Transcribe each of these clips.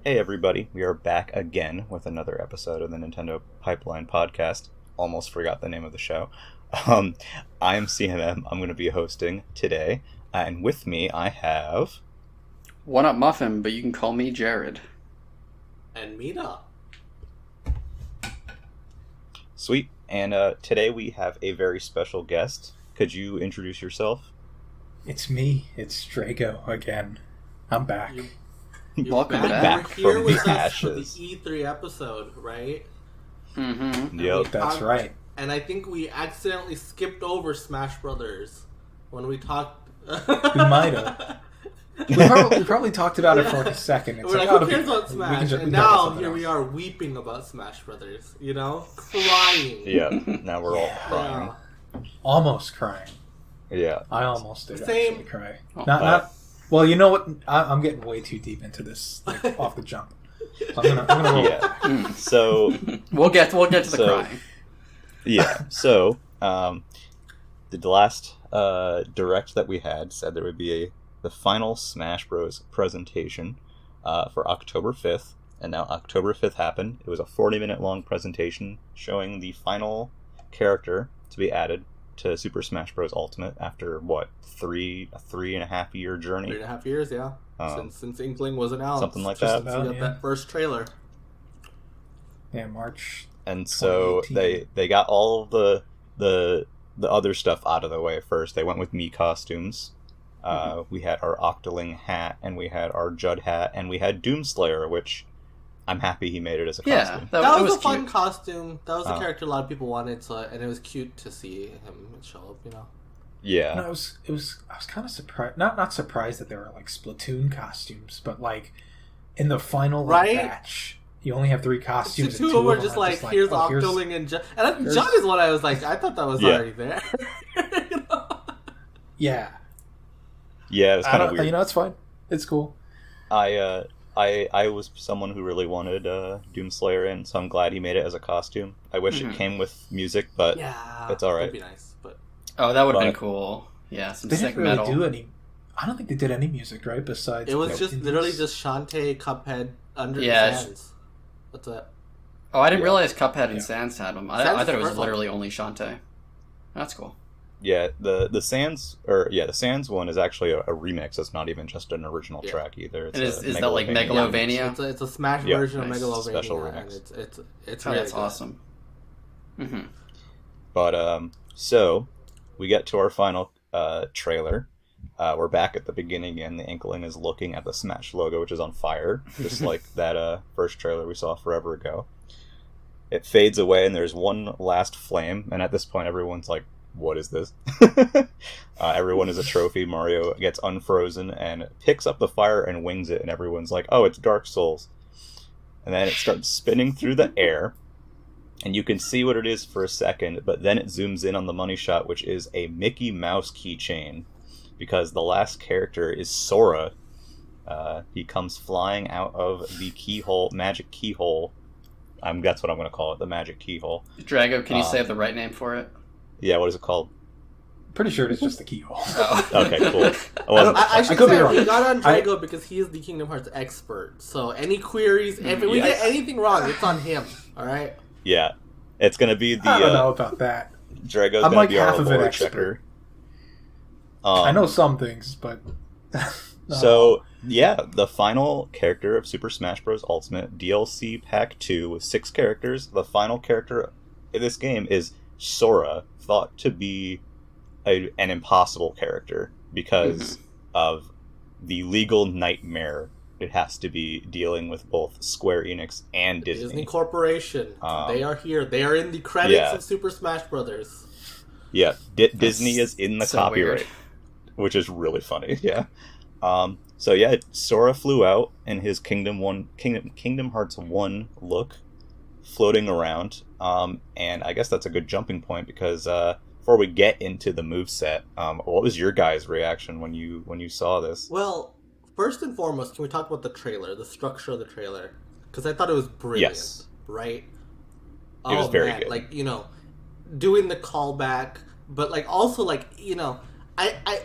Hey everybody, we are back again with another episode of the Nintendo Pipeline Podcast. Almost forgot the name of the show. Um, I'm CMM. I'm going to be hosting today, and with me I have... One Up Muffin, but you can call me Jared. And Mina. Sweet. And today we have a very special guest. Could you introduce yourself? It's me. It's Drago again. I'm back. You're Welcome back. Back You're from here the with us ashes. for the E3 episode, right? Mm-hmm. Yep. That's right. And I think we accidentally skipped over Smash Brothers when we talked. We might have. We probably talked about it for like a second. It's We're like, oh, who cares about Smash? And now here we are weeping about Smash Brothers, you know? Crying. Yeah, now we're all crying. Almost crying. Yeah. I almost did Same. actually cry. Oh. Not. Well, you know what? I'm getting way too deep into this off the jump. So I'm gonna roll. Yeah. So... We'll get to the crying. Yeah, so the last direct that we had said there would be the final Smash Bros. Presentation for October 5th, and now October 5th happened. It was a 40-minute long presentation showing the final character to be added to Super Smash Bros. Ultimate after, what, a 3.5 year journey? 3.5 years, yeah. Since Inkling was announced. Something like Just that. about. We got that first trailer. Yeah, March. And so 2018. they got all of the other stuff out of the way first. They went with Mii costumes. We had our Octoling hat, and we had our Judd hat, and we had Doomslayer, which I'm happy he made it as a Yeah, costume. That was a cute. fun costume. That was a Oh. character a lot of people wanted, and it was cute to see him show up, you know? Yeah. No, I was kind of surprised. Not surprised that there were like Splatoon costumes, but like in the final Right? batch, you only have 3 costumes. Two and of them were of just are like, here's oh, Octoling and Judd. And here's- Judd is what I was like, I thought that was Yeah. already there. You know? Yeah, Yeah, it was I kind of don't. weird. You know, it's fine. It's cool. I was someone who really wanted Doomslayer in, so I'm glad he made it as a costume. I wish it came with music, but Yeah. it's all right. That'd be nice, but... Oh, that would have been But- cool. Yeah, some They sick didn't really metal. do any. I don't think they did any music, right? Besides, It was like, just indies. literally just Shantae, Cuphead, Under Yeah, the Sands. That's it. Oh, I didn't Yeah. realize Cuphead and Yeah. Sans had them. Sans I is thought it the was first one. literally only Shantae. That's cool. Yeah, the Sans the Sans one is actually a remix. It's not even just an original Yeah. track either. It's And is a that like Megalovania. Megalovania? It's a Smash Yeah. version Nice. of Megalovania, Special and remix. it's Oh, really that's good. awesome. Mm-hmm. But so we get to our final trailer. We're back at the beginning, and the Inkling is looking at the Smash logo, which is on fire, just like that first trailer we saw forever ago. It fades away, and there's one last flame, and at this point, everyone's like, "What is this?" Everyone is a trophy. Mario gets unfrozen and picks up the fire and wings it, and everyone's like, "Oh, it's Dark Souls." And then it starts spinning through the air, and you can see what it is for a second, but then it zooms in on the money shot, which is a Mickey Mouse keychain, because the last character is Sora. He comes flying out of the keyhole, magic keyhole. That's what I'm going to call it, the magic keyhole. Drago, can you say the right name for it? Yeah, what is it called? Pretty sure it's just the keyhole. Oh. Okay, cool. I wasn't- I should could be say wrong. we got on Drago because he is the Kingdom Hearts expert. So any queries, if we Yes. get anything wrong, it's on him. All right. Yeah, it's going to be the I don't know about that. Drago's I'm going like to be our half of it lore expert. checker. I know some things, but no. So, yeah, the final character of Super Smash Bros. Ultimate DLC Pack 2 with 6 characters. The final character in this game is Sora, thought to be an impossible character because of the legal nightmare it has to be dealing with both Square Enix and Disney. Disney Corporation. They are here. They are in the credits Yeah. of Super Smash Brothers. Yeah, Disney is in the so copyright, weird. which is really funny. Yeah. So yeah, Sora flew out in his Kingdom Hearts 1 look, floating around. And I guess that's a good jumping point because before we get into the moveset, what was your guys' reaction when you saw this? Well, first and foremost, can we talk about the trailer, the structure of the trailer? Because I thought it was brilliant. Yes. Right? It was very good. Like, you know, doing the callback, but like also like, you know,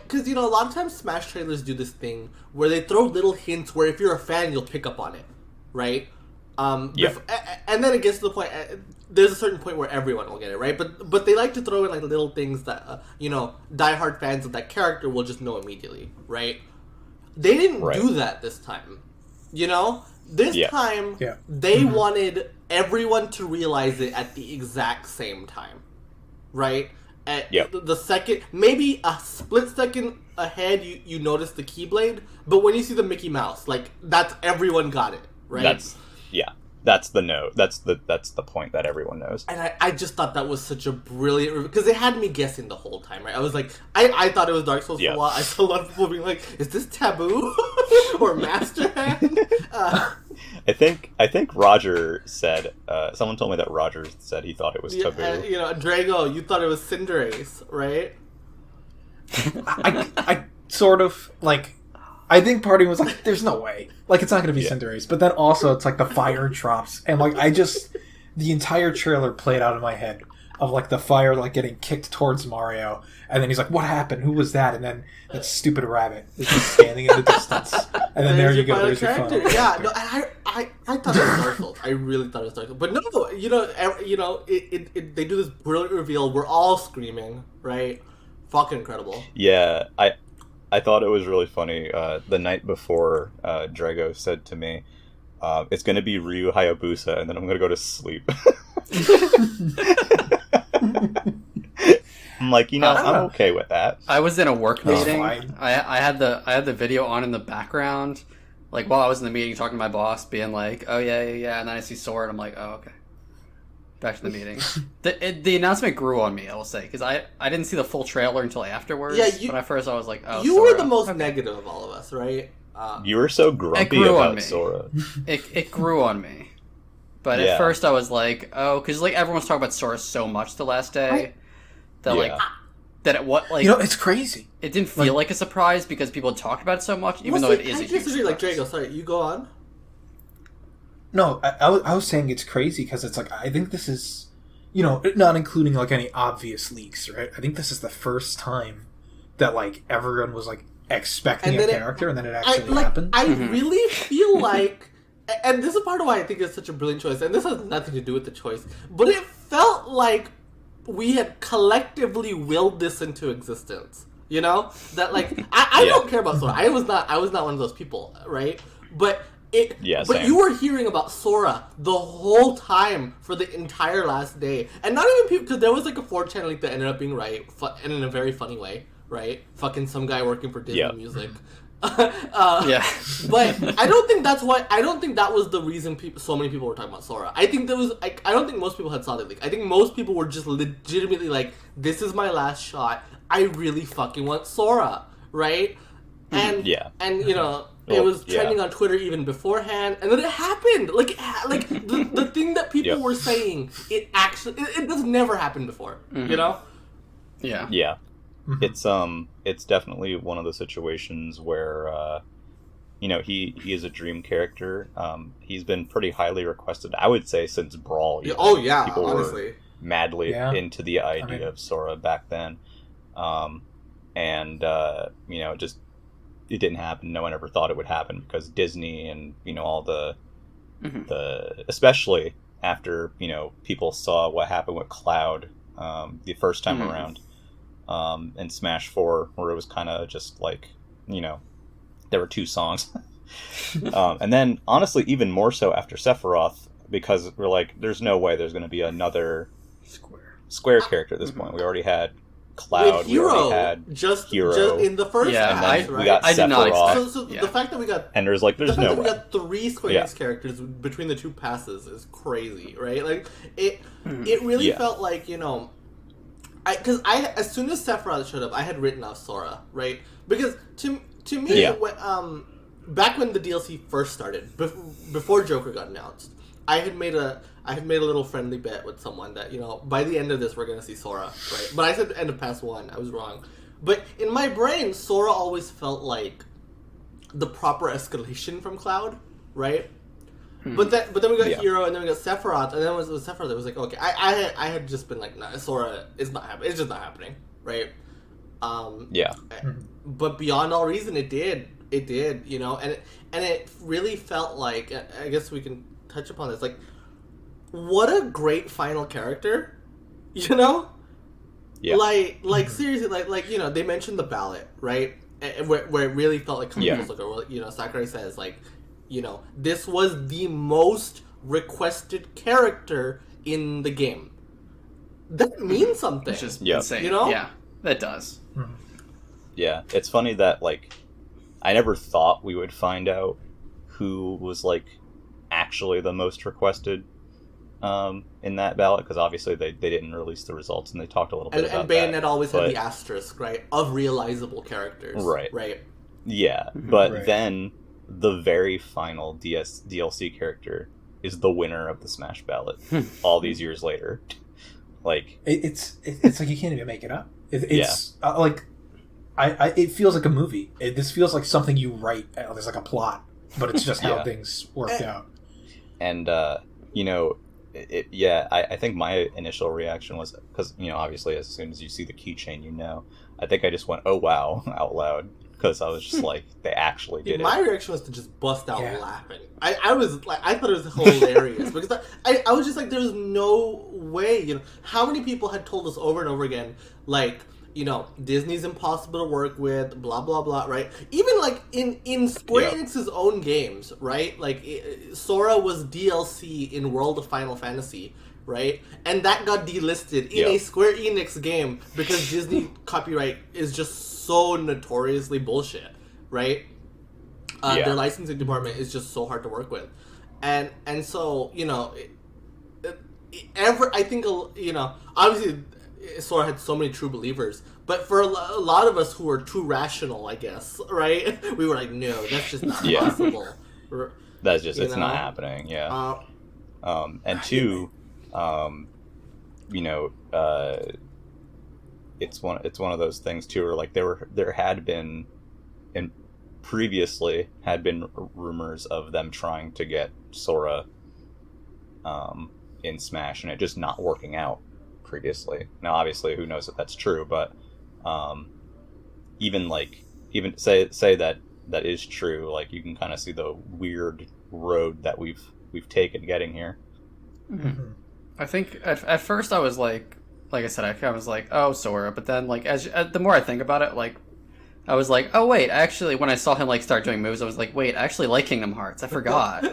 because, you know, a lot of times Smash trailers do this thing where they throw little hints where if you're a fan, you'll pick up on it. right? Yeah. And then it gets to the point. There's a certain point where everyone will get it, right? But they like to throw in like little things that diehard fans of that character will just know immediately, right? They didn't do that this time. This time they wanted everyone to realize it at the exact same time, right? At the second, maybe a split second ahead, you notice the Keyblade, but when you see the Mickey Mouse, like that's everyone got it, right? That's the note. That's the point that everyone knows. And I just thought that was such a brilliant, because it had me guessing the whole time, right? I was like, I thought it was Dark Souls for a while. I saw a lot of people being like, "Is this Taboo or Master Hand?" I think Roger said. Someone told me that Roger said he thought it was Taboo. Drago, you thought it was Cinderace, right? I sort of like. I think part of me was like, "There's no way, like it's not going to be Cinderace." But then also, it's like the fire drops, and like the entire trailer played out in my head of like the fire like getting kicked towards Mario, and then he's like, "What happened? Who was that?" And then that stupid rabbit is just standing in the distance, and then there you go. There's your phone. Yeah, no, I thought it was Dark Souls. I really thought it was Dark Souls. But no, they do this brilliant reveal. We're all screaming, right? Fucking incredible. Yeah, I thought it was really funny. The night before, Drago said to me, "It's going to be Ryu Hayabusa, and then I'm going to go to sleep." I'm like, I'm okay with that. I was in a work meeting. I had the video on in the background, like while I was in the meeting talking to my boss, being like, "Oh yeah," and then I see Sora, and I'm like, "Oh okay." Back to the meeting. The announcement grew on me, I will say, because I didn't see the full trailer until afterwards. Yeah, but at first I was like, "Oh." You were the most negative of all of us, right? You were so grumpy about Sora. It grew on me, but at first I was like, "Oh," because like everyone's talking about Sora so much the last day it's crazy. It didn't feel like a surprise because people had talked about it so much, even though it is a huge surprise. Like Drago, sorry, you go on. No, I was saying it's crazy because it's like, I think this is, not including like any obvious leaks, right? I think this is the first time that like everyone was like expecting a character and then it actually happened. I really feel like, and this is part of why I think it's such a brilliant choice, and this has nothing to do with the choice, but it felt like we had collectively willed this into existence. That like I don't care about Sora. I was not one of those people, right? But you were hearing about Sora the whole time for the entire last day, and not even people, because there was like a 4chan leak that ended up being right, and in a very funny way, right? Fucking some guy working for Disney Music. But I don't think that's why. I don't think that was the reason so many people were talking about Sora. I think there was. I don't think most people had saw the leak. I think most people were just legitimately like, "This is my last shot. I really fucking want Sora," right? And it was trending on Twitter even beforehand, and then it happened. The thing that people were saying, it does never happen before. Yeah. Yeah. It's definitely one of the situations where he is a dream character. He's been pretty highly requested, I would say, since Brawl. People honestly were madly into the idea of Sora back then. It didn't happen. No one ever thought it would happen because Disney and all the especially after people saw what happened with Cloud the first time around in Smash 4, where it was kind of just like there were 2 songs, and then honestly even more so after Sephiroth, because we're like, there's no way there's going to be another Square character at this point. We already had Cloud, with Hero, we already had just Hero. in the first match, we got I did not expect. So the fact that we got and there's no way. We got 3 Square Enix characters between the 2 passes is crazy, right? Like it really felt like because as soon as Sephiroth showed up, I had written off Sora, right? Because to me, back when the DLC first started, before Joker got announced, I had made a little friendly bet with someone that by the end of this we're gonna see Sora, right? But I said end of pass 1. I was wrong. But in my brain, Sora always felt like the proper escalation from Cloud, right? But then we got Hero, and then we got Sephiroth, and then with Sephiroth it was like, okay, I had just been like, nah, Sora is not happening. It's just not happening, right? But beyond all reason, it did, It did, you know, and it really felt like, I guess we can touch upon this, like, what a great final character, you know? Yeah. Like seriously, like you know, they mentioned the ballot, right? And where it really felt like coming full circle. You know, Sakurai says, like, you know, this was the most requested character in the game. That means something. It's just insane. You know? Yeah, that does. Yeah, it's funny that, like, I never thought we would find out who was, like, actually the most requested in that ballot, because obviously they didn't release the results, and they talked a little bit about and Bayonet that. always had the asterisk, right, of realizable characters. Right. Yeah, but then the very final DLC character is the winner of the Smash ballot all these years later. Like, it's like you can't even make it up. It's like it feels like a movie. This feels like something you write. There's like a plot, but it's just how things worked out. And you know, I think my initial reaction was, because, you know, obviously as soon as you see the keychain, you know, I think I just went, "Oh wow," out loud, because I was just like, they actually did it. My reaction was to just bust out laughing. I was like, I thought it was hilarious because I was just like, there's no way, you know, how many people had told us over and over again, like, you know, Disney's impossible to work with, blah blah blah, right? Even like in Square Enix's own games, right? Like Sora was DLC in World of Final Fantasy, right? And that got delisted in a Square Enix game because Disney copyright is just so notoriously bullshit, right? Their licensing department is just so hard to work with, and so, you know, I think, you know, obviously Sora had so many true believers, but for a lot of us who were too rational, I guess, right? We were like, no, that's just not possible. That's just, it's not happening. Yeah. And two, you know, it's one of those things too, where like there had been, and previously had been rumors of them trying to get Sora in Smash, and it just not working out previously. Now obviously who knows if that's true, but even say that is true, like, you can kind of see the weird road that we've taken getting here. I think at first I was like I said, I was like, oh, Sora, but then, like, as the more I think about it, like, I was like, oh wait, actually, when I saw him, like, start doing moves, I was like, wait, I actually like Kingdom Hearts, I forgot.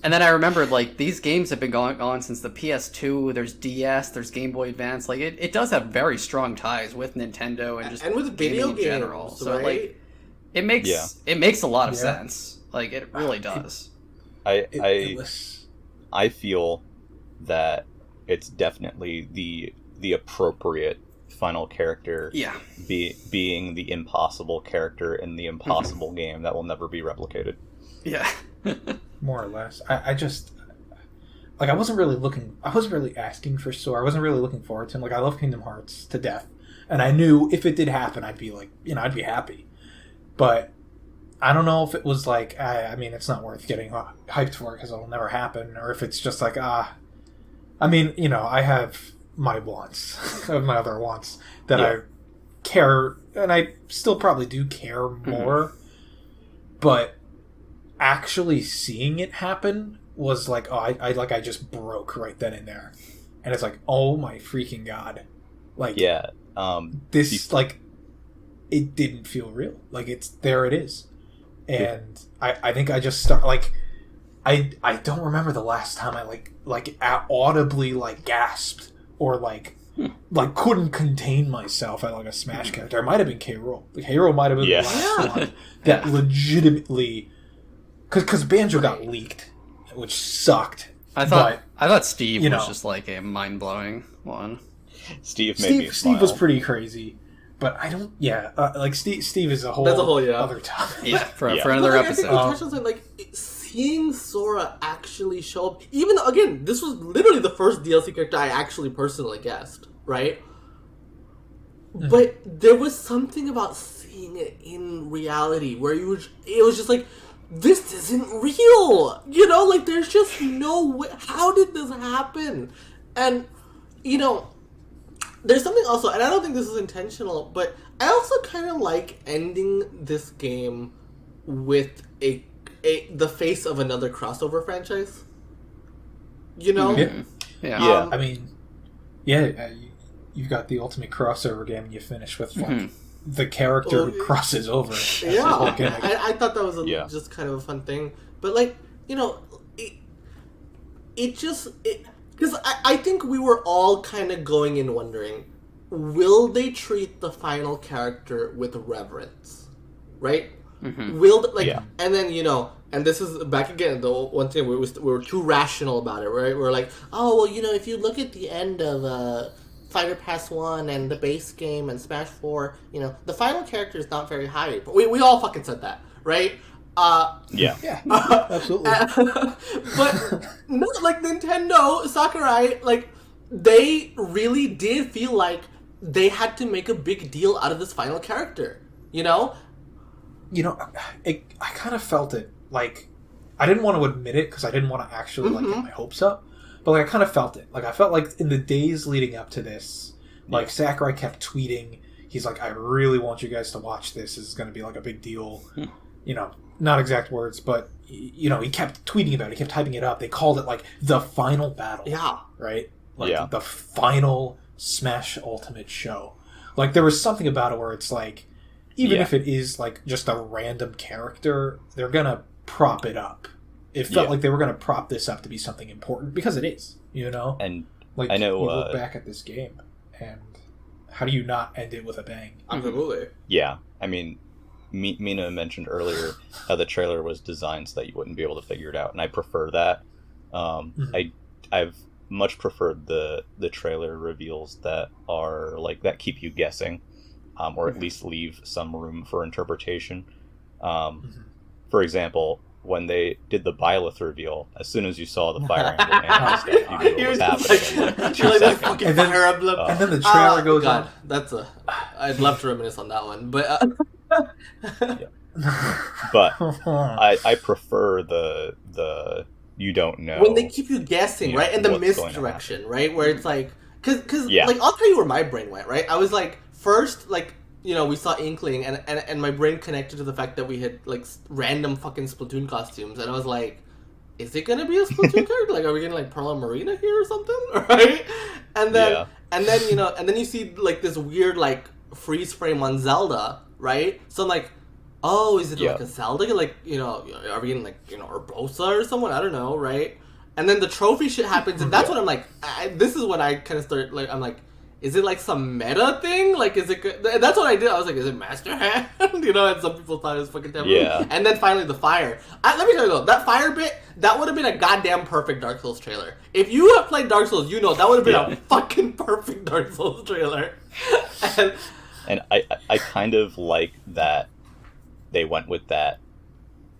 And then I remembered, like, these games have been going on since the PS2. There's DS, there's Game Boy Advance. Like, it does have very strong ties with Nintendo and just with video games in general. right? So, like, it makes a lot of sense. Like, it really does. I feel that it's definitely the appropriate final character. Being the impossible character in the impossible game that will never be replicated. Yeah. More or less. I just, like, I wasn't really asking for Sora. I wasn't really looking forward to him. Like, I love Kingdom Hearts to death, and I knew if it did happen, I'd be like, you know, I'd be happy. But I don't know if it was like, I mean, it's not worth getting hyped for because it'll never happen, or if it's just like, I mean, you know, I have my wants, my other wants that I care, and I still probably do care more, but actually seeing it happen was like, I just broke right then and there, and it's like, oh my freaking god, like, this, like, it didn't feel real, like, it's there, it is, and I think I just start, like, I don't remember the last time I like audibly like gasped or like couldn't contain myself at like a Smash character. It might have been K. Rool. Like, K. Rool might have been the last one that legitimately, because Banjo got leaked, which sucked. I thought Steve was just like a mind blowing one. Steve made me smile. Steve was pretty crazy, but I don't. Yeah, like Steve is a whole other topic. Yeah, for another episode. I think we touched on, like, seeing Sora actually show up, even though, again, this was literally the first DLC character I actually personally guessed, right? Mm-hmm. But there was something about seeing it in reality where it was just like, this isn't real, you know, like, there's just no way, how did this happen? And, you know, there's something also, and I don't think this is intentional, but I also kind of like ending this game with the face of another crossover franchise. You know? Yeah. I mean, you've got the ultimate crossover game, and you finish with like the character who crosses over. Yeah, I thought that was just kind of a fun thing, but like, you know, because I think we were all kind of going in wondering, will they treat the final character with reverence, right? Will and then, you know, and this is back again the one thing we were too rational about it, right? We're like, oh well, you know, if you look at the end of Fighter Pass 1 and the base game and Smash 4, you know, the final character is not very high. But we all fucking said that, right? Yeah, absolutely. But no, like Nintendo, Sakurai, like they really did feel like they had to make a big deal out of this final character, you know? You know, I kind of felt it. Like, I didn't want to admit it because I didn't want to actually like get my hopes up. But like, I kind of felt it. Like, I felt like in the days leading up to this, like Sakurai kept tweeting. He's like, "I really want you guys to watch this. This is going to be like a big deal." You know, not exact words, but you know, he kept tweeting about it. He kept hyping it up. They called it like the final battle. Yeah. Right. Like the final Smash Ultimate show. Like, there was something about it where it's like, even if it is like just a random character, they're gonna prop it up. It felt like they were gonna prop this up to be something important because it is, you know. And like, I know you look back at this game, and how do you not end it with a bang? Absolutely. Yeah, I mean, Mina mentioned earlier how the trailer was designed so that you wouldn't be able to figure it out, and I prefer that. I've much preferred the trailer reveals that are like that keep you guessing. Or at least leave some room for interpretation. For example, when they did the Byleth reveal, as soon as you saw the Fire Emblem and stuff, you knew what was happening. Like 2 seconds. And then the trailer goes on. I'd love to reminisce on that one, but but I prefer the you don't know when they keep you guessing, right? And the what's misdirection, right? Where it's like, because like, I'll tell you where my brain went, right? I was like, first, like, you know, we saw Inkling, and my brain connected to the fact that we had, like, random fucking Splatoon costumes, and I was like, is it gonna be a Splatoon character? Like, are we getting, like, Pearl and Marina here or something? Right? And then, you know, and then you see, like, this weird, like, freeze frame on Zelda, right? So I'm like, oh, is it, like, a Zelda? Like, you know, are we getting, like, you know, Urbosa or someone? I don't know, right? And then the trophy shit happens, and that's when I'm like, this is when I kind of start, like, I'm like, is it like some meta thing? Like, is it good? That's what I did. I was like, is it Master Hand? You know, and some people thought it was fucking terrible. Yeah. And then finally the fire. Let me tell you though, that fire bit, that would have been a goddamn perfect Dark Souls trailer. If you have played Dark Souls, you know that would have been a fucking perfect Dark Souls trailer. And I kind of like that they went with that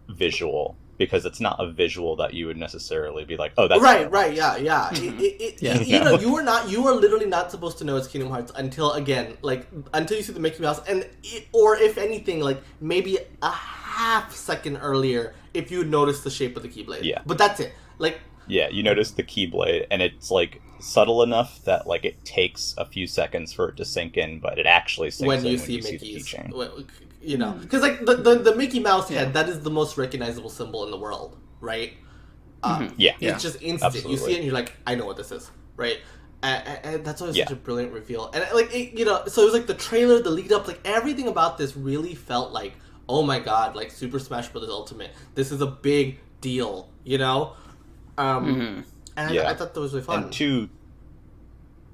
visual, because it's not a visual that you would necessarily be like, oh, that's right, yeah. You know, you are literally not supposed to know it's Kingdom Hearts until you see the Mickey Mouse, or if anything, like maybe a half second earlier if you notice the shape of the Keyblade. Yeah. But that's it. Like, yeah, you notice the Keyblade, and it's like subtle enough that like it takes a few seconds for it to sink in, but it actually sinks when in you when see you see Mickey's. the keychain. You know, because like the Mickey Mouse head, that is the most recognizable symbol in the world, right? It's just instant. Absolutely. You see it and you're like, I know what this is, right? And that's why it's such a brilliant reveal. And like, you know, so it was like the trailer, the lead up, like everything about this really felt like, oh my god, like Super Smash Bros. Ultimate. This is a big deal, you know? And I thought that was really fun. And two,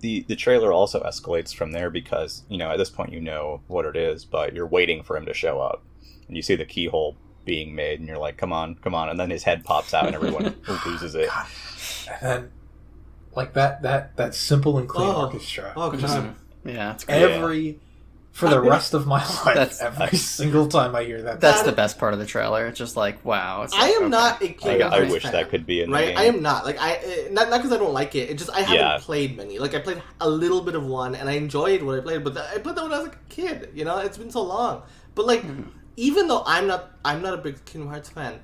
the trailer also escalates from there because, you know, at this point you know what it is, but you're waiting for him to show up. And you see the keyhole being made, and you're like, come on. And then his head pops out, and everyone loses it. God. And then, like, that simple and clean orchestra. Oh, God. Yeah, it's great. For the rest of my life, every single time I hear that. That's the best part of the trailer. It's just like, wow. It's I like, am not a Kingdom I Hearts wish fan, that could be in the right? game. I am not. Like, not because I don't like it. It just, I haven't played many. Like, I played a little bit of one, and I enjoyed what I played, but I played that when I was like a kid, you know? It's been so long. But, like, even though I'm not a big Kingdom Hearts fan,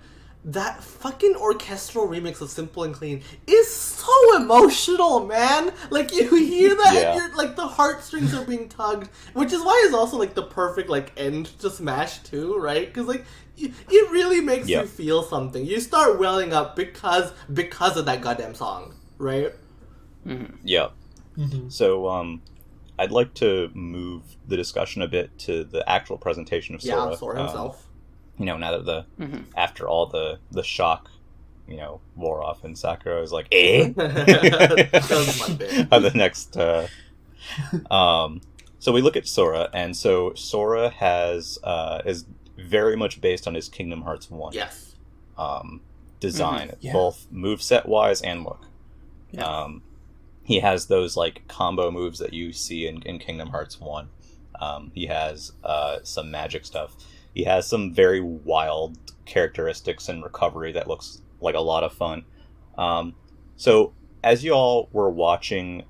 that fucking orchestral remix of Simple and Clean is so emotional, man. Like, you hear that and you're, like, the heartstrings are being tugged, which is why it's also, like, the perfect, like, end to Smash 2, right? Because, like, it really makes you feel something. You start welling up because of that goddamn song, right? Mm-hmm. Yeah. Mm-hmm. So, I'd like to move the discussion a bit to the actual presentation of Sora. Yeah, Sora himself. Now that after all the shock, wore off, and Sakurai was like, eh? That was my bit. The next, so we look at Sora, and so Sora is very much based on his Kingdom Hearts 1 design, both moveset wise and look. Yeah. He has those like combo moves that you see in Kingdom Hearts 1. He has some magic stuff. He has some very wild characteristics and recovery that looks like a lot of fun. So as you all were watching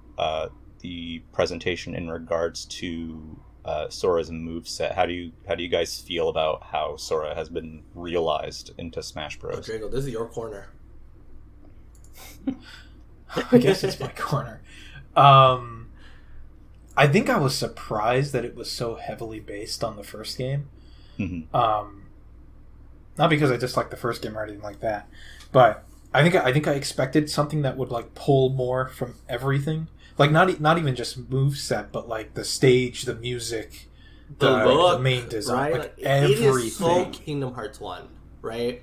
the presentation in regards to Sora's moveset, how do you guys feel about how Sora has been realized into Smash Bros? Drago, this is your corner. I guess it's my corner. I think I was surprised that it was so heavily based on the first game. Mm-hmm. Not because I disliked the first game or anything like that, but I think I expected something that would like pull more from everything. Like not even just moveset, but like the stage, the music, the look, the main design, right? like everything. It is so Kingdom Hearts 1, right?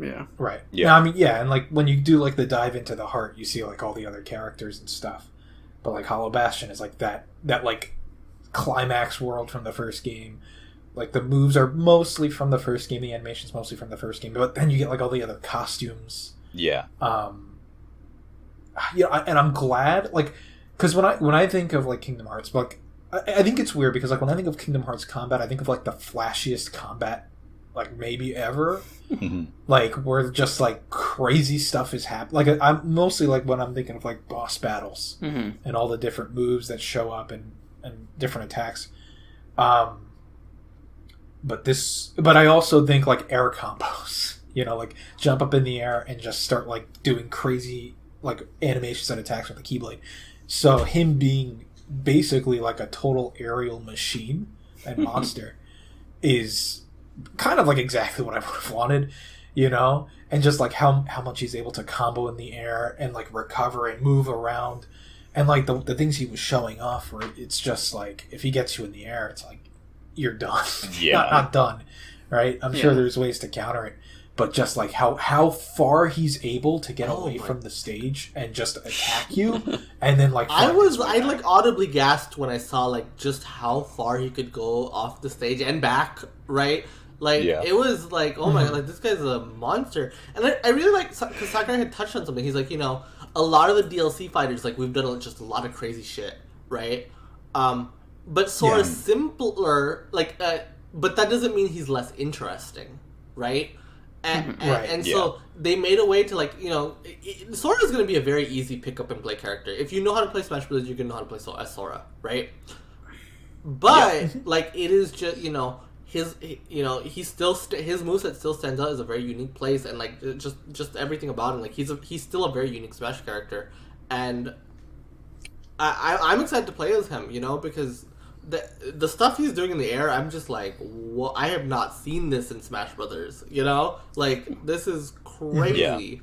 Yeah. Right. Yeah. No, I mean, yeah, and like when you do like the dive into the heart, you see like all the other characters and stuff. But like Hollow Bastion is like that like climax world from the first game. Like the moves are mostly from the first game, the animation's mostly from the first game, but then you get like all the other costumes. Yeah. And I'm glad, like, because when I think of like Kingdom Hearts, like I think it's weird because like when I think of Kingdom Hearts combat, I think of like the flashiest combat like maybe ever. Like where just like crazy stuff is happening. Like I'm mostly like when I'm thinking of like boss battles and all the different moves that show up and different attacks. But I also think like air combos, like jump up in the air and just start like doing crazy like animations and attacks with the Keyblade. So him being basically like a total aerial machine and monster is kind of like exactly what I would have wanted, and just like how much he's able to combo in the air and like recover and move around, and like the things he was showing off where it's just like if he gets you in the air, it's like you're done. not done, right? I'm sure there's ways to counter it, but just like how far he's able to get away from the stage and just attack you, and then like I like audibly gasped when I saw like just how far he could go off the stage and back, right? Like it was like, oh my god, like this guy's a monster. And I really like because Sakurai had touched on something. He's like, a lot of the DLC fighters, like we've done just a lot of crazy shit, right? But Sora's simpler, like, but that doesn't mean he's less interesting, right? And so they made a way to like, Sora's going to be a very easy pick up and play character. If you know how to play Smash Bros, you're going to know how to play as Sora, right? But like it is just his his moveset still stands out as a very unique place, and like just everything about him, like he's still a very unique Smash character, and I'm excited to play as him, because the stuff he's doing in the air, I'm just like, what? I have not seen this in Smash Brothers, like this is crazy.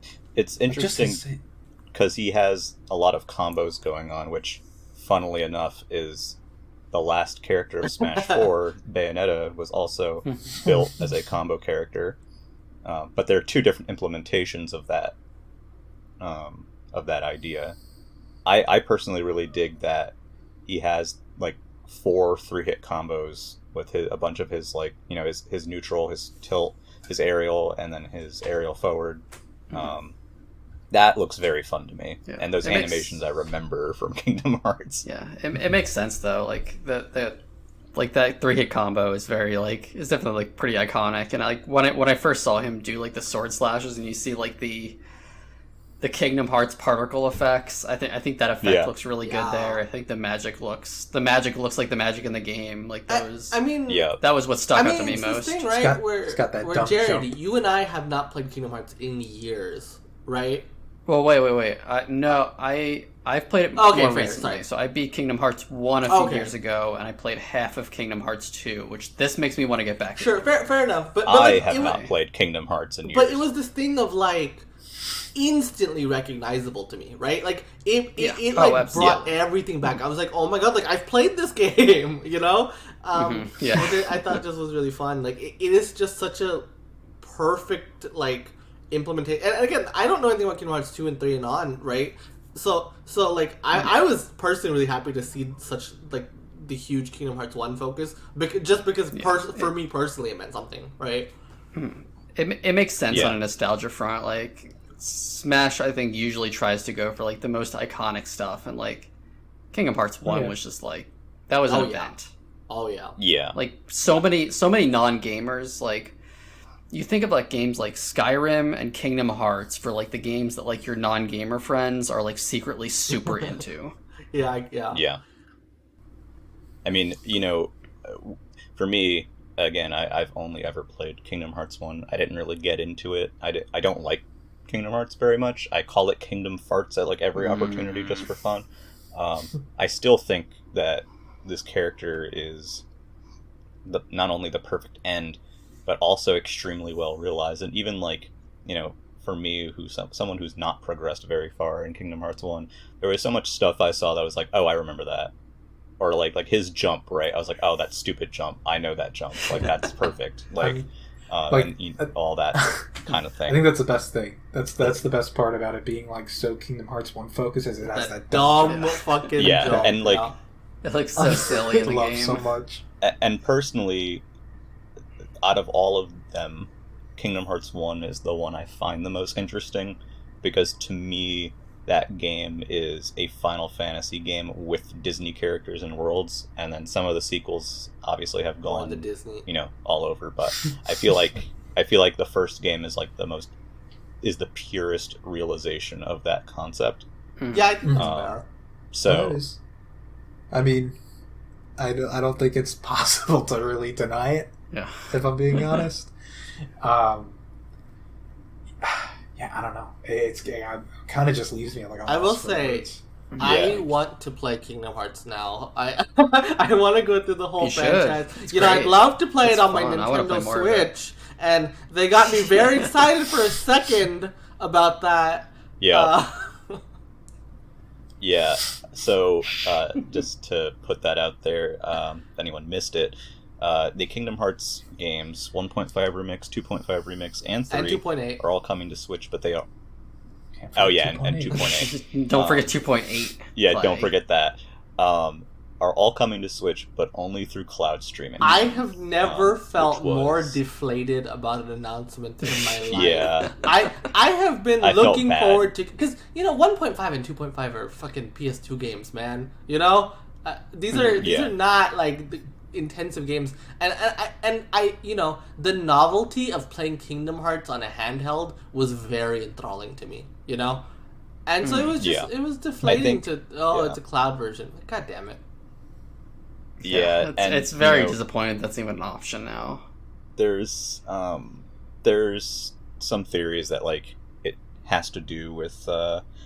Yeah. It's interesting because he has a lot of combos going on, which funnily enough is the last character of Smash 4, Bayonetta, was also built as a combo character. But there are two different implementations of that idea. I personally really dig that he has like 4 3-hit combos with a bunch of his like his neutral, his tilt, his aerial, and then his aerial forward. That looks very fun to me, and those animations I remember from Kingdom Hearts. Yeah, it makes sense though. Like that 3-hit combo is very is definitely like pretty iconic. And like when I first saw him do like the sword slashes, and you see like the the Kingdom Hearts particle effects. I think that effect looks really good there. I think the magic looks like the magic in the game. Like those. That was what stuck out to me most. Thing, right? It's got that where dump Jared, jump. you and I have not played Kingdom Hearts in years, right? Well, wait. I've played it more recently. Sorry. So I beat Kingdom Hearts 1 a few years ago, and I played half of Kingdom Hearts 2, which this makes me want to get back into. Sure, fair enough. But I have not played Kingdom Hearts in years. But it was this thing of, like, instantly recognizable to me, right? Like, it brought everything back. I was like, oh my god, like, I've played this game, you know? I thought this was really fun. Like, it is just such a perfect, like, implementation. And again, I don't know anything about Kingdom Hearts 2 and 3 and on, right? So like, I was personally really happy to see such, like, the huge Kingdom Hearts 1 focus, just because for me personally it meant something, right? It makes sense on a nostalgia front. Like, Smash, I think, usually tries to go for, like, the most iconic stuff, and, like, Kingdom Hearts 1 was just, like, that was an event. Oh, yeah. Yeah. Like, so many non-gamers, like, you think of, like, games like Skyrim and Kingdom Hearts for, like, the games that, like, your non-gamer friends are, like, secretly super into. Yeah. I mean, you know, for me, again, I've only ever played Kingdom Hearts 1. I didn't really get into it. I don't like Kingdom Hearts very much. I call it Kingdom Farts at, like, every opportunity just for fun. I still think that this character is not only the perfect end, but also extremely well realized. And even, like, you know, for me, who's someone who's not progressed very far in Kingdom Hearts 1, there was so much stuff I saw that was like, oh, I remember that. Or like his jump, right? I was like, oh, that stupid jump. I know that jump. Like, that's perfect. Like, all that kind of thing. I think that's the best thing. That's the best part about it being, like, so Kingdom Hearts 1 focus, is it has that dumb fucking jump. And, like, it's, like, so silly in the game. So much. And personally, out of all of them, Kingdom Hearts 1 is the one I find the most interesting, because to me, that game is a Final Fantasy game with Disney characters and worlds, and then some of the sequels obviously have gone the Disney, you know, all over, but I feel like the first game is, like, is the purest realization of that concept. Yeah, I think that's fair. So, I mean, I don't think it's possible to really deny it. Yeah, if I'm being honest. I don't know. It kind of just leaves me like. I will say, I want to play Kingdom Hearts now. I want to go through the whole franchise. You know, I'd love to play it on my Nintendo Switch, and they got me very excited for a second about that. Yeah. Yeah. So, just to put that out there, if anyone missed it, the Kingdom Hearts games, 1.5 Remix, 2.5 Remix, and 3 and 2.8 are all coming to Switch, but they are... Oh, yeah, and 2.8. Don't forget 2.8. Yeah, don't forget that. Are all coming to Switch, but only through cloud streaming. I have never felt more deflated about an announcement in my life. Yeah. I have been looking forward to... Because, you know, 1.5 and 2.5 are fucking PS2 games, man. You know? These are not, like... intensive games, and I you know, the novelty of playing Kingdom Hearts on a handheld was very enthralling to me, you know, and so it was just it was deflating it's a cloud version. God damn it. Yeah, and it's very disappointing that's even an option now. There's some theories that, like, it has to do with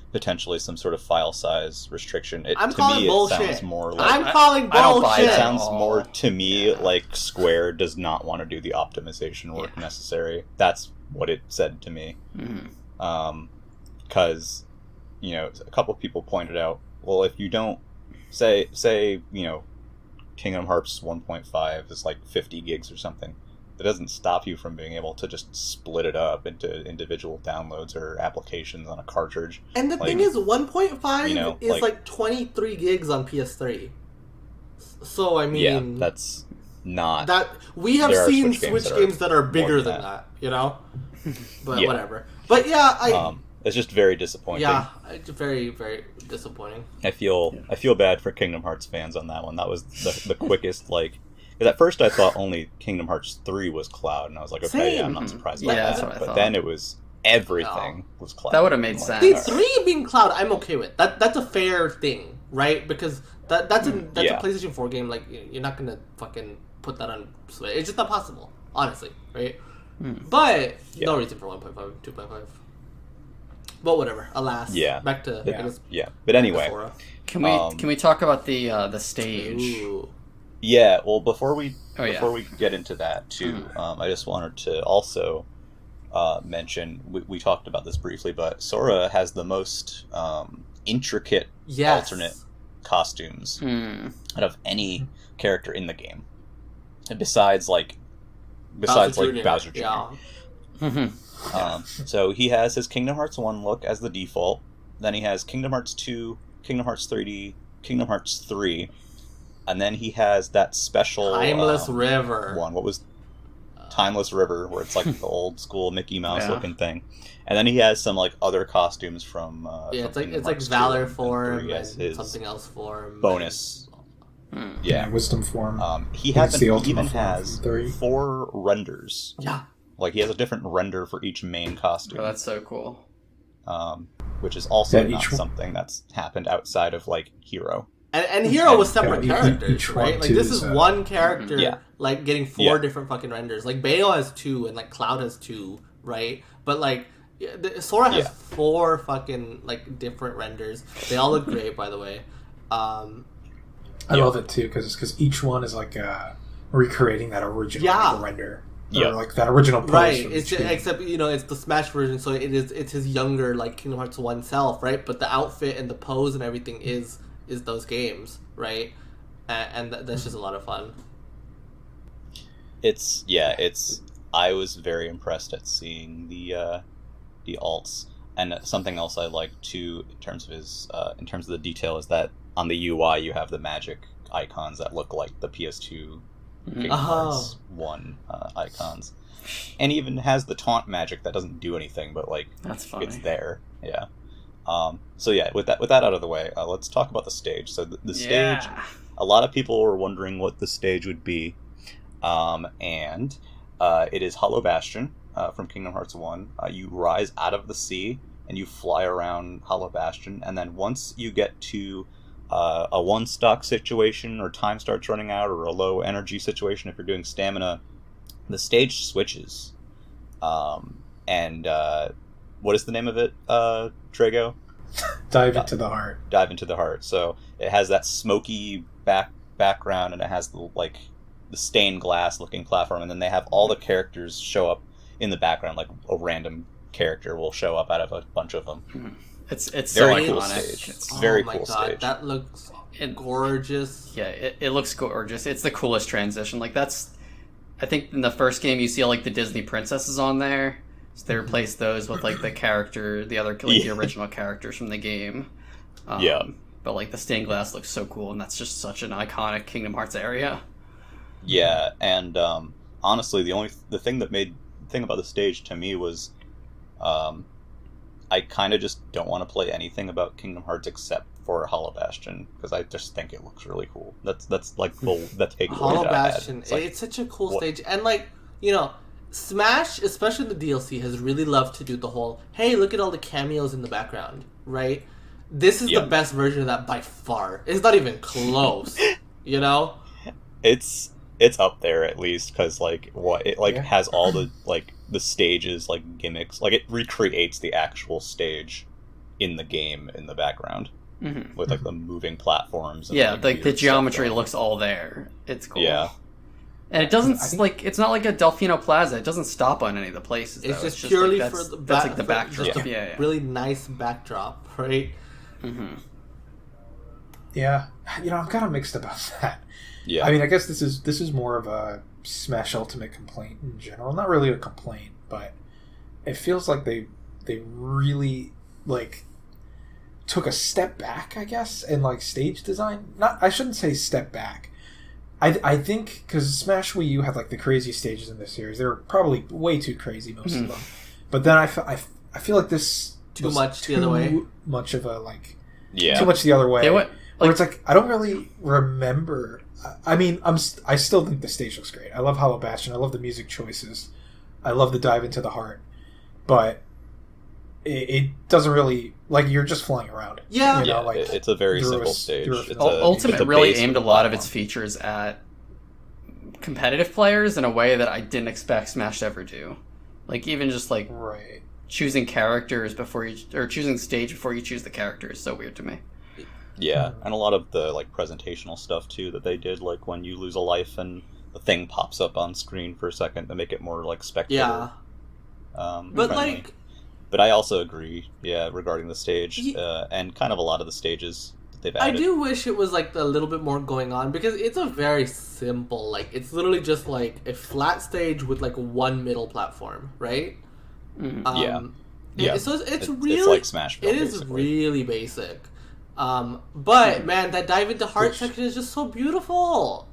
potentially some sort of file size restriction. I'm calling bullshit. It sounds more like... I'm calling bullshit. It sounds more to me like Square does not want to do the optimization work necessary. That's what it said to me. Because, you know, a couple of people pointed out, well, if you don't say, you know, Kingdom Hearts 1.5 is like 50 gigs or something, it doesn't stop you from being able to just split it up into individual downloads or applications on a cartridge. And the thing is, 1.5 is like 23 gigs on PS3. So, I mean... Yeah, that's not... We have seen Switch games that are bigger than that, you know? But whatever. But yeah, it's just very disappointing. Yeah, it's very, very disappointing. I feel bad for Kingdom Hearts fans on that one. That was the quickest, like... Because at first I thought only Kingdom Hearts 3 was cloud, and I was like, okay, I'm not surprised by that. But then it was everything was Cloud. That would have made sense. See, 3 being Cloud, I'm okay with. That's a fair thing, right? Because that's a PlayStation 4 game. Like, you're not gonna fucking put that on Switch. It's just not possible, honestly, right? But no reason for 1.5, 2.5. But whatever. Alas. Yeah. Back to But anyway, can we talk about the stage? Ooh. Yeah. Well, before we get into that too, I just wanted to also mention we talked about this briefly, but Sora has the most intricate alternate costumes out of any character in the game, and besides Bowser Jr. Yeah. So he has his Kingdom Hearts 1 look as the default. Then he has Kingdom Hearts 2, Kingdom Hearts 3D, Kingdom Hearts 3, and then he has that special Timeless River one. What was Timeless River, where it's like the old school Mickey Mouse looking thing. And then he has some like other costumes from it's Kingdom like Hearts Valor 2 form as and his something else form. bonus. Yeah, Wisdom form. He even has 4 renders. Yeah. Like, he has a different render for each main costume. Oh, that's so cool. Which is also not something that's happened outside of, like, Hero. And Hero was separate characters, right? Like, this is one character, Yeah. like, getting 4 different fucking renders. Like, Bayo has 2, and, like, Cloud has 2, right? But, like, Sora has 4 fucking, like, different renders. They all look great, by the way. I love it, too, because each one is, like, recreating that original render. Or like that original pose. Right, except, you know, it's the Smash version, so it's his younger, like, Kingdom Hearts 1 self, right? But the outfit and the pose and everything is those games, right? And that's just a lot of fun. I was very impressed at seeing the alts. And something else I like too, in terms of the detail, is that on the UI you have the magic icons that look like the PS2 Kingdom Hearts 1 icons, and even has the taunt magic that doesn't do anything, but like that's funny. It's there. Yeah. So yeah, with that out of the way, let's talk about the stage. So the stage, a lot of people were wondering what the stage would be, and it is Hollow Bastion from Kingdom Hearts 1. You rise out of the sea and you fly around Hollow Bastion, and then once you get to a one-stock situation, or time starts running out, or a low energy situation if you're doing stamina, the stage switches. And what is the name of it, Drago? Dive into the Heart. Dive into the Heart. So it has that smoky background, and it has the stained glass looking platform, and then they have all the characters show up in the background, like a random character will show up out of a bunch of them. It's very so cool iconic. stage. Very cool stage. That looks gorgeous. Yeah, it looks gorgeous. It's the coolest transition. Like, that's, I think in the first game you see like the Disney princesses on there. So they replaced those with like the original characters from the game. But like the stained glass looks so cool, and that's just such an iconic Kingdom Hearts area. Yeah, and honestly, the thing about the stage to me was, I kind of just don't want to play anything about Kingdom Hearts except for Hollow Bastion, because I just think it looks really cool. That's like the takeaway. Hollow Bastion, it's such a cool stage, and like, you know, Smash, especially the DLC, has really loved to do the whole, hey, look at all the cameos in the background, right? This is the best version of that by far. It's not even close, you know? It's up there at least, because like has all the the stages, like gimmicks, like it recreates the actual stage in the game in the background with like the moving platforms. And, like the geometry looks all there. It's cool. Yeah. And it doesn't it's not like a Delfino Plaza. It doesn't stop on any of the places. It's just purely for the backdrop. Really nice backdrop, right? Yeah, you know, I'm kind of mixed about that. Yeah, I mean, I guess this is more of a Smash Ultimate complaint in general. Not really a complaint, but it feels like they really like took a step back, I guess, in like stage design. I shouldn't say step back. I think because Smash Wii U had like the crazy stages in this series. They were probably way too crazy, most of them. But then I feel like this too much the other way. Much of a too much the other way. Where it's like I don't really remember. I mean, I still think the stage looks great. I love Hollow Bastion. I love the music choices. I love the Dive into the Heart. But it doesn't really like you're just flying around. Yeah, Yeah, it's a very simple stage. Ultimate really base aimed a of the lot of its platform. features at competitive players in a way that I didn't expect Smash to ever do. Like even just like Right. choosing characters before you or choosing the stage before you choose the character is so weird to me. Yeah, and a lot of the like presentational stuff too that they did, like when you lose a life and the thing pops up on screen for a second to make it more like spectator. Yeah. But friendly. like, But I also agree, regarding the stage and kind of a lot of the stages that they've I added. do wish it was like a little bit more going on because it's a very simple, like it's literally just like a flat stage with like one middle platform, right? Mhm. Yeah. So it's It's really like Smashville, It is basically. really basic. But man, that dive into heart section is just so beautiful.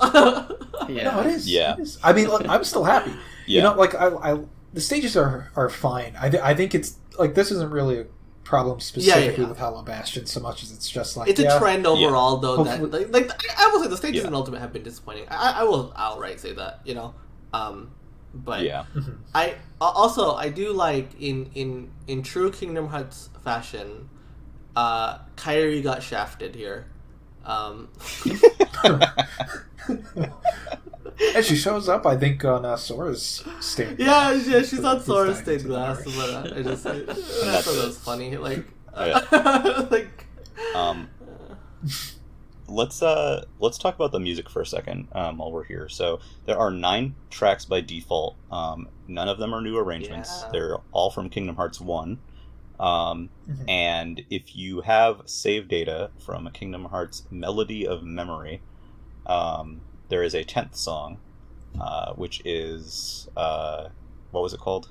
Yeah. No, it is. Yeah. It is. I mean, look, I'm still happy. Yeah. You know, like I the stages are fine. I think it's like this isn't really a problem specifically Yeah. with Hollow Bastion so much as it's just like It's a trend overall, though. Hopefully- That like I will say the stages Yeah. in Ultimate have been disappointing. I will outright say that, you know. But Yeah. I also I do like in true Kingdom Hearts fashion, Kairi got shafted here. And she shows up, I think, on Sora's stage. Yeah, she's on He's Sora's diving stained into the glass, heart. but I just I that's thought that it. was funny. Like, Yeah. like Let's talk about the music for a second while we're here. So there are 9 tracks by default. None of them are new arrangements. Yeah. They're all from Kingdom Hearts 1. And if you have save data from a Kingdom Hearts Melody of Memory, there is a 10th song, which is what was it called?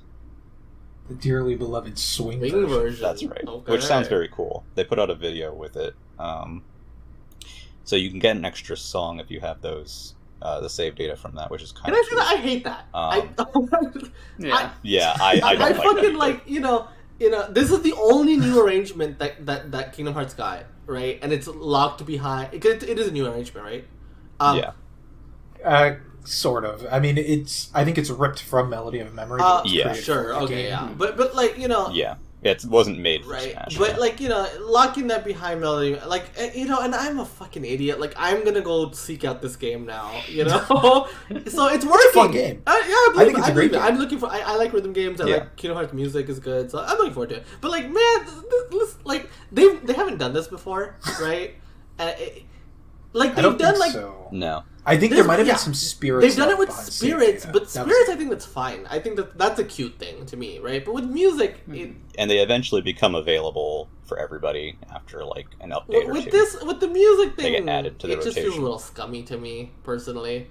The dearly beloved swing wing version. version. That's right. Okay. Which sounds very cool. They put out a video with it. So you can get an extra song if you have those the save data from that, which is kind Can of I say that? I hate that. Yeah. Yeah, I don't I like fucking that. like you know this is the only new arrangement that Kingdom Hearts got, right? And it's locked behind. It is a new arrangement, right? Yeah. Sort of. I mean, I think it's ripped from Melody of Memory. but it's Yeah. created Sure. for the Okay. game. Yeah. But like Yeah. It wasn't made for right. Smash. But yeah. like locking that behind Melody, like and I'm a fucking idiot. Like I'm gonna go seek out this game now. So it's working. It's a fun game. Yeah, I think it's a great game. I'm looking for. I like rhythm games. I Yeah. like Kingdom Hearts music is good, so I'm looking forward to it. But like, man, this like they haven't done this before, right? Like I they've don't done think like so. No. I think there might have been some spirits. they've done it with left behind save spirits, data. but That spirits was- I think that's fine. I think that's a cute thing to me, right? But with music, And they eventually become available for everybody after like an update or with two. the music They thing, get added to the it just feels a rotation. little scummy to me personally.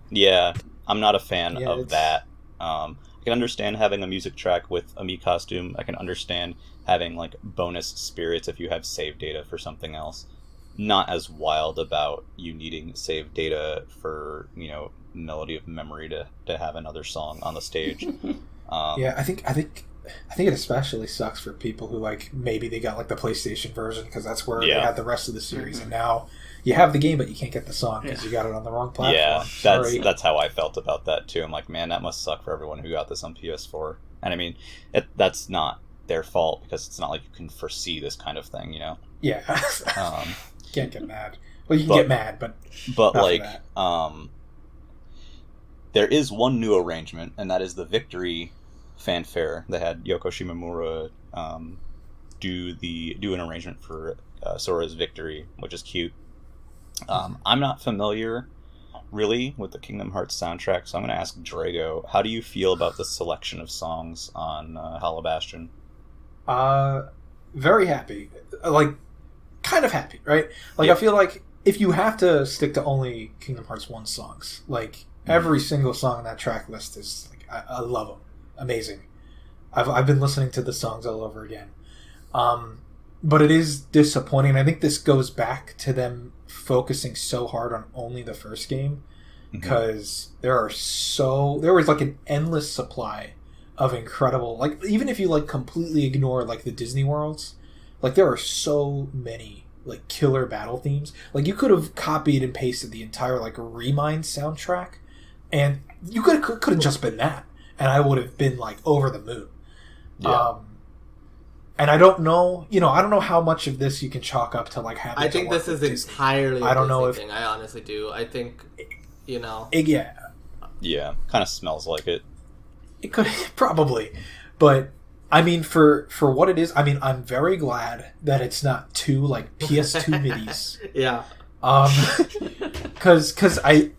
Yeah, I'm not a fan Yeah, of it's- that. I can understand having a music track with a Mii costume. I can understand having like bonus spirits if you have save data for something else. Not as wild about you needing save data for, Melody of Memory to have another song on the stage. Yeah, I think it especially sucks for people who like maybe they got like the PlayStation version because that's where they Yeah. had the rest of the series, and now you have the game but you can't get the song because you got it on the wrong platform. Yeah, Sorry. that's how I felt about that too. I'm like, man, that must suck for everyone who got this on PS4. And I mean, that's not their fault because it's not like you can foresee this kind of thing, Yeah, Um, can't get mad. Well, you can But- get mad, but but Not for like, that. there is one new arrangement, and that is the victory fanfare. They had Yoko Shimomura do an arrangement for Sora's victory, which is cute. I'm not familiar really with the Kingdom Hearts soundtrack, so I'm going to ask Drago, how do you feel about the selection of songs on Hollow Bastion? very happy. Like, kind of happy, right? Like, Yeah. I feel like if you have to stick to only Kingdom Hearts 1 songs, like, every single song on that track list is, like, I love them. Amazing. I've been listening to the songs all over again. But it is disappointing. I think this goes back to them focusing so hard on only the first game, because there was like an endless supply of incredible, like, even if you like completely ignore like the Disney worlds, like there are so many like killer battle themes. Like you could have copied and pasted the entire like Remind soundtrack, and you could have just been that, and I would have been like over the moon. Yeah. And I don't know, I don't know how much of this you can chalk up to like having. I think this is entirely. I don't know if thing. I honestly do. I think, Yeah, kind of smells like it. It could probably, but I mean, for what it is, I mean, I'm very glad that it's not two like PS2 midis. Yeah. Because I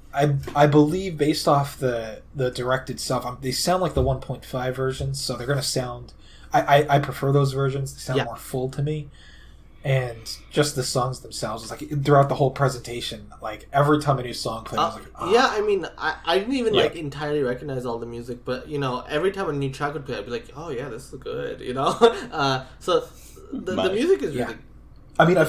believe based off the directed stuff, they sound like the 1.5 versions, so they're gonna sound. I prefer those versions. They sound more full to me. And just the songs themselves, it's like throughout the whole presentation, like every time a new song played, I was like, oh. Yeah, I mean, I didn't even like entirely recognize all the music, but every time a new track would play, I'd be like, oh yeah, this is good, So the music is really. I mean, I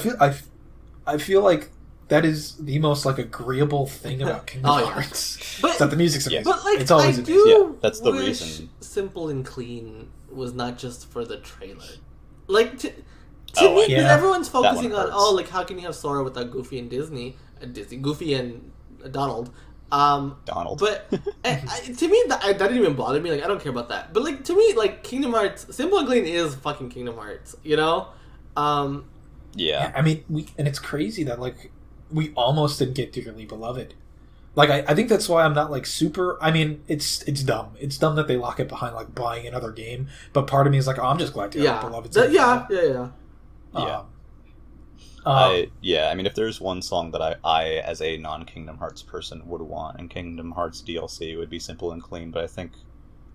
feel like that is the most like agreeable thing about Kingdom Hearts. But that the music's amazing. But like, it's always that's the reason. Simple and Clean was not just for the trailer, like. To me, because everyone's focusing on like how can you have Sora without Goofy and Goofy and Donald. Donald. But to me, that didn't even bother me. Like, I don't care about that. But like to me, like Kingdom Hearts, Simple and Clean is fucking Kingdom Hearts. Yeah. I mean, and it's crazy that like we almost didn't get Dearly Beloved. Like I think that's why I'm not like super. I mean, it's dumb. It's dumb that they lock it behind like buying another game. But part of me is like, oh, I'm just glad Dearly Beloved's yeah. I mean, if there's one song that I as a non-Kingdom Hearts person would want in Kingdom Hearts DLC, it would be Simple and Clean, but I think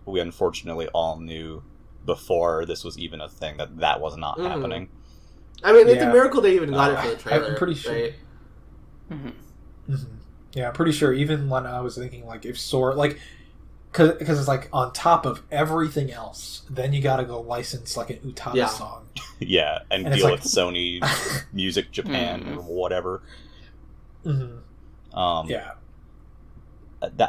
we unfortunately all knew before this was even a thing that was not happening. I mean, it's a miracle they even got it for the trailer. I'm pretty sure. Right? Yeah, I'm pretty sure even when I was thinking, like, if Sora, like, because it's like on top of everything else, then you gotta go license like an Utada song. Yeah, and deal with Sony Music Japan or whatever. I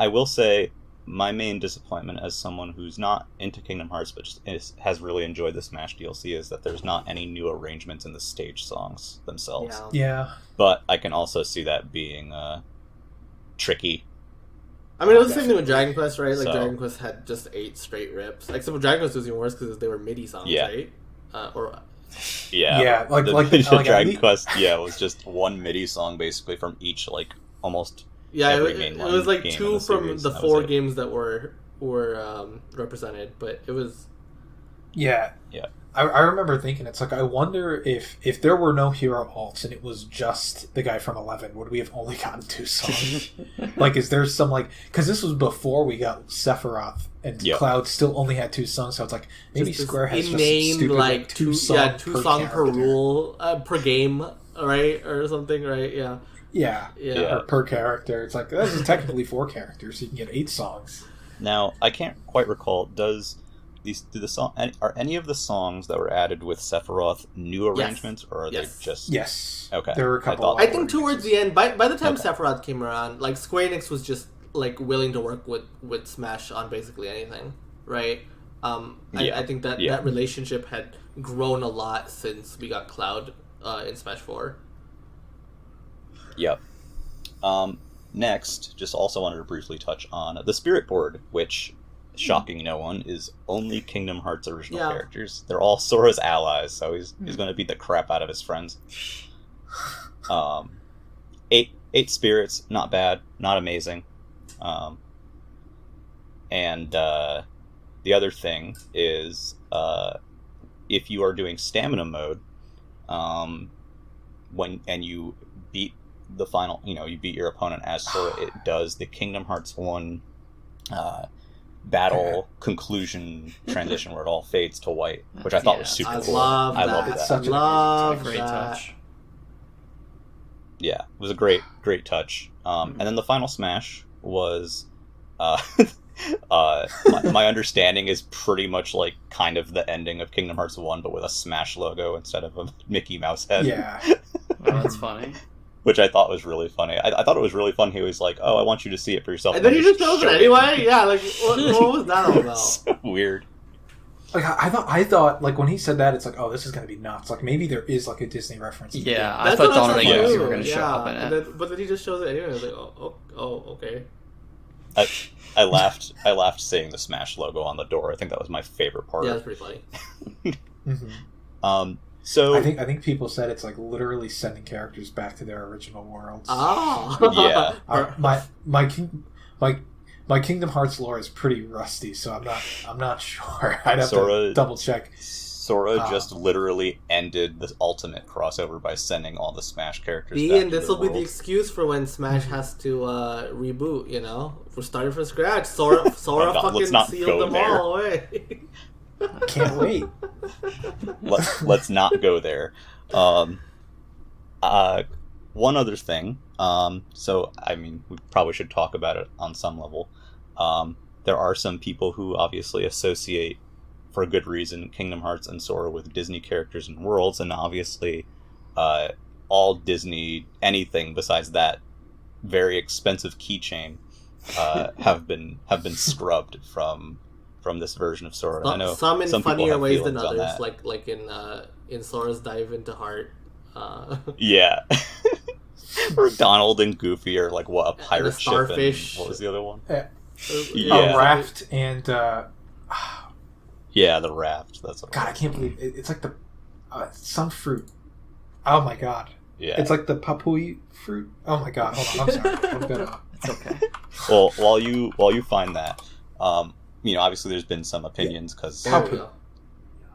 will say, my main disappointment as someone who's not into Kingdom Hearts but just has really enjoyed the Smash DLC is that there's not any new arrangements in the stage songs themselves. Yeah. But I can also see that being tricky. I mean, it was the same thing with Dragon Quest, right? Like, Dragon Quest had just 8 straight rips. Except with Dragon Quest was even worse because they were MIDI songs, right? Dragon Quest, was just one MIDI song basically from each, like, almost every main line. It was like game 2 from the 4 games that were represented, but it was... Yeah. I remember thinking, it's like, I wonder if there were no hero alts and it was just the guy from 11, would we have only gotten 2 songs? Like, is there some, like... Because this was before we got Sephiroth, and Cloud still only had 2 songs, so it's like, maybe just Square has just stupid, like, 2 songs per rule, per game, right? Or something, right? Yeah. Or per character. It's like, this is technically 4 characters, so you can get 8 songs. Now, I can't quite recall, are any of the songs that were added with Sephiroth new arrangements, or are they just... Yes. Okay. There were a couple. I think towards the end, by the time Sephiroth came around, like, Square Enix was just, like, willing to work with Smash on basically anything, right? I think that relationship had grown a lot since we got Cloud in Smash 4. Yep. Next, just also wanted to briefly touch on the Spirit Board, which... shocking no one, is only Kingdom Hearts original characters. They're all Sora's allies, so he's going to beat the crap out of his friends. 8 spirits, not bad, not amazing. And the other thing is, if you are doing stamina mode, when you beat the final, you beat your opponent as Sora, it does the Kingdom Hearts 1 battle conclusion transition where it all fades to white, which I thought was super cool. I love that. It's such a great touch. Yeah, it was a great touch. And then the final smash was my understanding is pretty much like kind of the ending of Kingdom Hearts 1 but with a Smash logo instead of a Mickey Mouse head. Yeah. Oh, that's funny. Which I thought was really funny. I thought it was really fun. He was like, "Oh, I want you to see it for yourself." And then he just shows it anyway. Yeah, like what was that all about? So weird. Like I thought, like when he said that, it's like, oh, this is gonna be nuts. Like maybe there is like a Disney reference. Yeah, I thought Donald and Goofy were gonna show up in it. But then he just shows it anyway. I was like, oh, okay. I laughed seeing the Smash logo on the door. I think that was my favorite part. Yeah, that's pretty funny. So I think people said it's like literally sending characters back to their original worlds. Oh, yeah. My Kingdom Hearts lore is pretty rusty, so I'm not sure. I'd have Sora, to double check. Sora just literally ended the ultimate crossover by sending all the Smash characters back and to this their will be the world. excuse for when Smash has to reboot. You know, we're starting from scratch. Sora let's fucking not sealed go them there. all away. Can't wait. Let's not go there. One other thing. So, I mean, we probably should talk about it on some level. There are some people who obviously associate, for good reason, Kingdom Hearts and Sora with Disney characters and worlds, and obviously, all Disney, anything besides that very expensive keychain, have been scrubbed from this version of Sora. I know some in people funnier have ways than feelings on others, that. like in Sora's dive into Heart. Yeah. Or Donald and Goofy are like what, a pirate ship, and starfish. what was the other one? A raft and Yeah, the raft. That's what. God, I can't believe it's like the some fruit. Oh my god! Yeah. It's like the papui fruit. Oh my god! Hold on, I'm sorry. I'm gonna... It's okay. Well, while you find that, obviously there's been some opinions because There we go.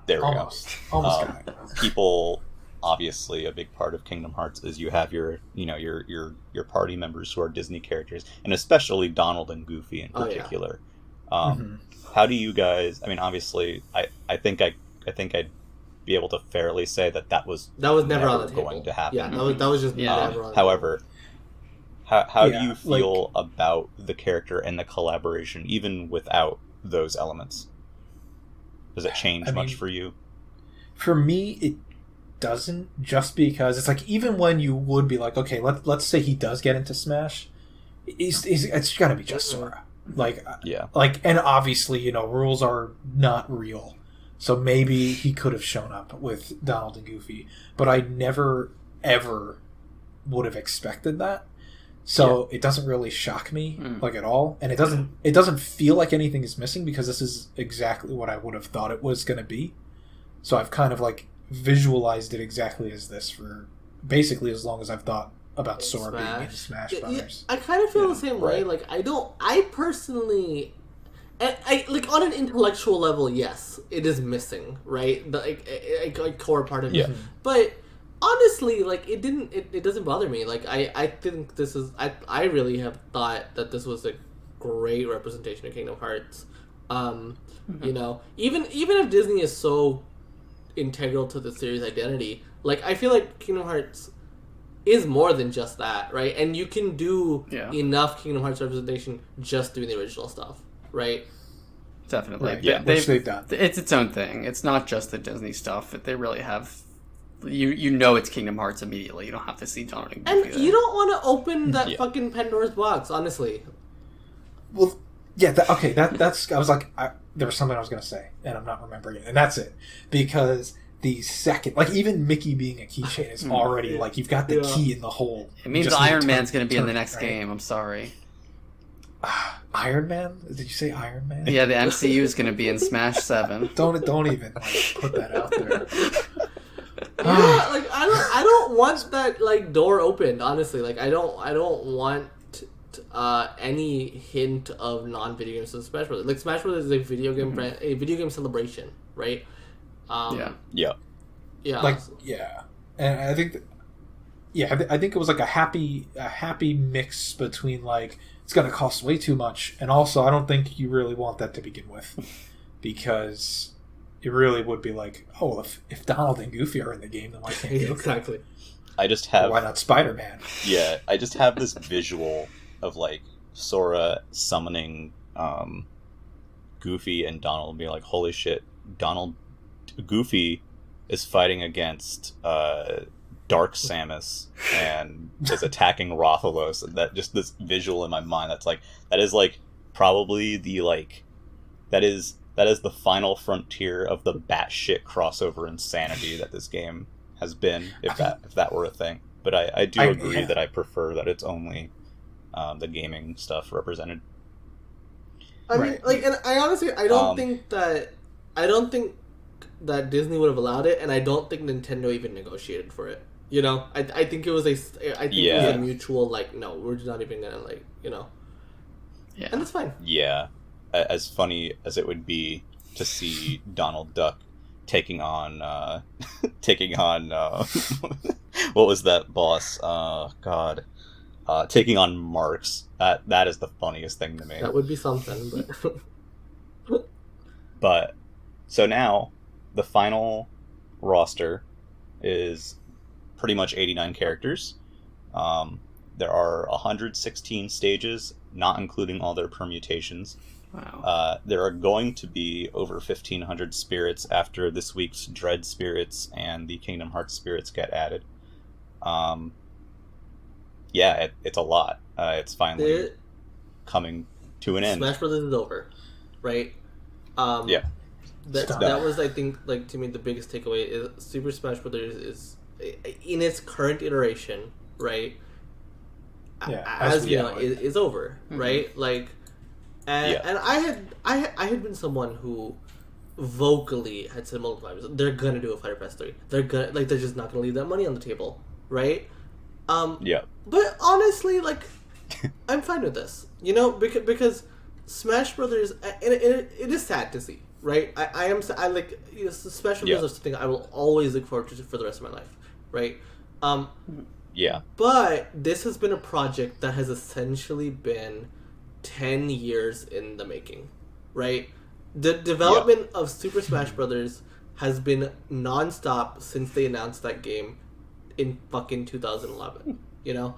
there we almost go. got it. People, obviously, a big part of Kingdom Hearts is you have your party members who are Disney characters, and especially Donald and Goofy in particular. How do you guys? I mean, obviously, I think I'd be able to fairly say that was never on the table. going to happen. Yeah, that was just never on the however, how do you feel about the character and the collaboration, even without those elements? Does it change much for you? For me, it doesn't, just because it's like, even when you would be like, okay, let's say he does get into Smash, it's got to be just Sora. And obviously, rules are not real. So maybe he could have shown up with Donald and Goofy, but I never, ever would have expected that. So it doesn't really shock me at all, and it doesn't feel like anything is missing, because this is exactly what I would have thought it was going to be. So I've kind of visualized it exactly as this for basically as long as I've thought about Sora being in Smash Brothers. I kind of feel the same way. I personally, I on an intellectual level, yes, it is missing, right? The core part of it, but. Honestly, it doesn't bother me. I think this is, I really have thought that this was a great representation of Kingdom Hearts. Even if Disney is so integral to the series' identity, I feel like Kingdom Hearts is more than just that, right? And you can do enough Kingdom Hearts representation just doing the original stuff, right? Definitely. Right. Yeah, which they've done. It's its own thing. It's not just the Disney stuff. They really have... You know it's Kingdom Hearts immediately. You don't have to see Donald and Goofy. And you don't want to open that fucking Pandora's box, honestly. Well, yeah, that's... I was like... there was something I was going to say, and I'm not remembering it. And that's it. Because the second... even Mickey being a keychain is already, you've got the key in the hole. It means Iron Man's going to be in the next game. I'm sorry. Iron Man? Did you say Iron Man? Yeah, the MCU is going to be in Smash 7. Don't even put that out there. I don't want that door opened, honestly. I don't want any hint of non-video games in Smash Bros. Smash Bros is a video game brand, a video game celebration, right? Yeah. And I think I think it was a happy mix between it's going to cost way too much, and also I don't think you really want that to begin with, because it really would be if Donald and Goofy are in the game, then why can't you? Exactly. I just have... Why not Spider-Man? Yeah, I just have this visual of Sora summoning Goofy and Donald, and be like, holy shit, Goofy is fighting against Dark Samus and is attacking Rathalos, and that just this visual in my mind that is probably the that is the final frontier of the batshit crossover insanity that this game has been, if that were a thing. But I do agree that I prefer that it's only the gaming stuff represented. I mean, and I honestly, I don't think that Disney would have allowed it, and I don't think Nintendo even negotiated for it. You know, I think it was it was a mutual, like, no, we're not even gonna, like, you know. Yeah. And it's fine. Yeah. As funny as it would be to see Donald Duck taking on what was that boss? God. Taking on Marx. That is the funniest thing to me. That would be something, but But so now the final roster is pretty much 89 characters. There are 116 stages, not including all their permutations. Wow. There are going to be over 1,500 spirits after this week's Dread spirits and the Kingdom Hearts spirits get added. It's a lot. It's finally coming to an end. Smash Brothers is over, right? Yeah. That was, I think, like, to me, the biggest takeaway is Super Smash Brothers is, in its current iteration, right? Yeah, as you know, is over, right? Like, and I had been someone who vocally had said multiple times, they're gonna do a Fighter Pass 3. They're just not gonna leave that money on the table, right? But honestly, like, I'm fine with this, you know, because Smash Brothers, and it is sad to see, right? I like, you know, Smash Brothers is something I will always look forward to for the rest of my life, right? But this has been a project that has essentially been 10 years in the making, right? The development of Super Smash Brothers has been nonstop since they announced that game in fucking 2011, you know?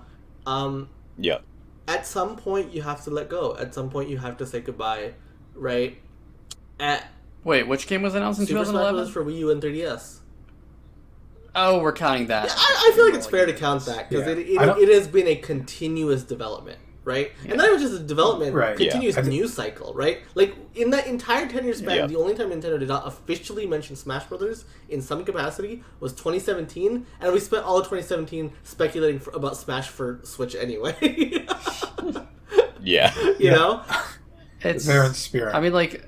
At some point, you have to let go. At some point, you have to say goodbye, right? Wait, which game was announced in Super 2011? Smash Bros. For Wii U and 3DS. Oh, we're counting that. Yeah, I feel like it's fair to count that, because it has been a continuous development, right? And not even just a development, continuous news cycle, right? Like, in that entire 10-year span, the only time Nintendo did not officially mention Smash Brothers in some capacity was 2017, and we spent all of 2017 speculating about Smash for Switch anyway. You know? It's there in spirit. I mean, like,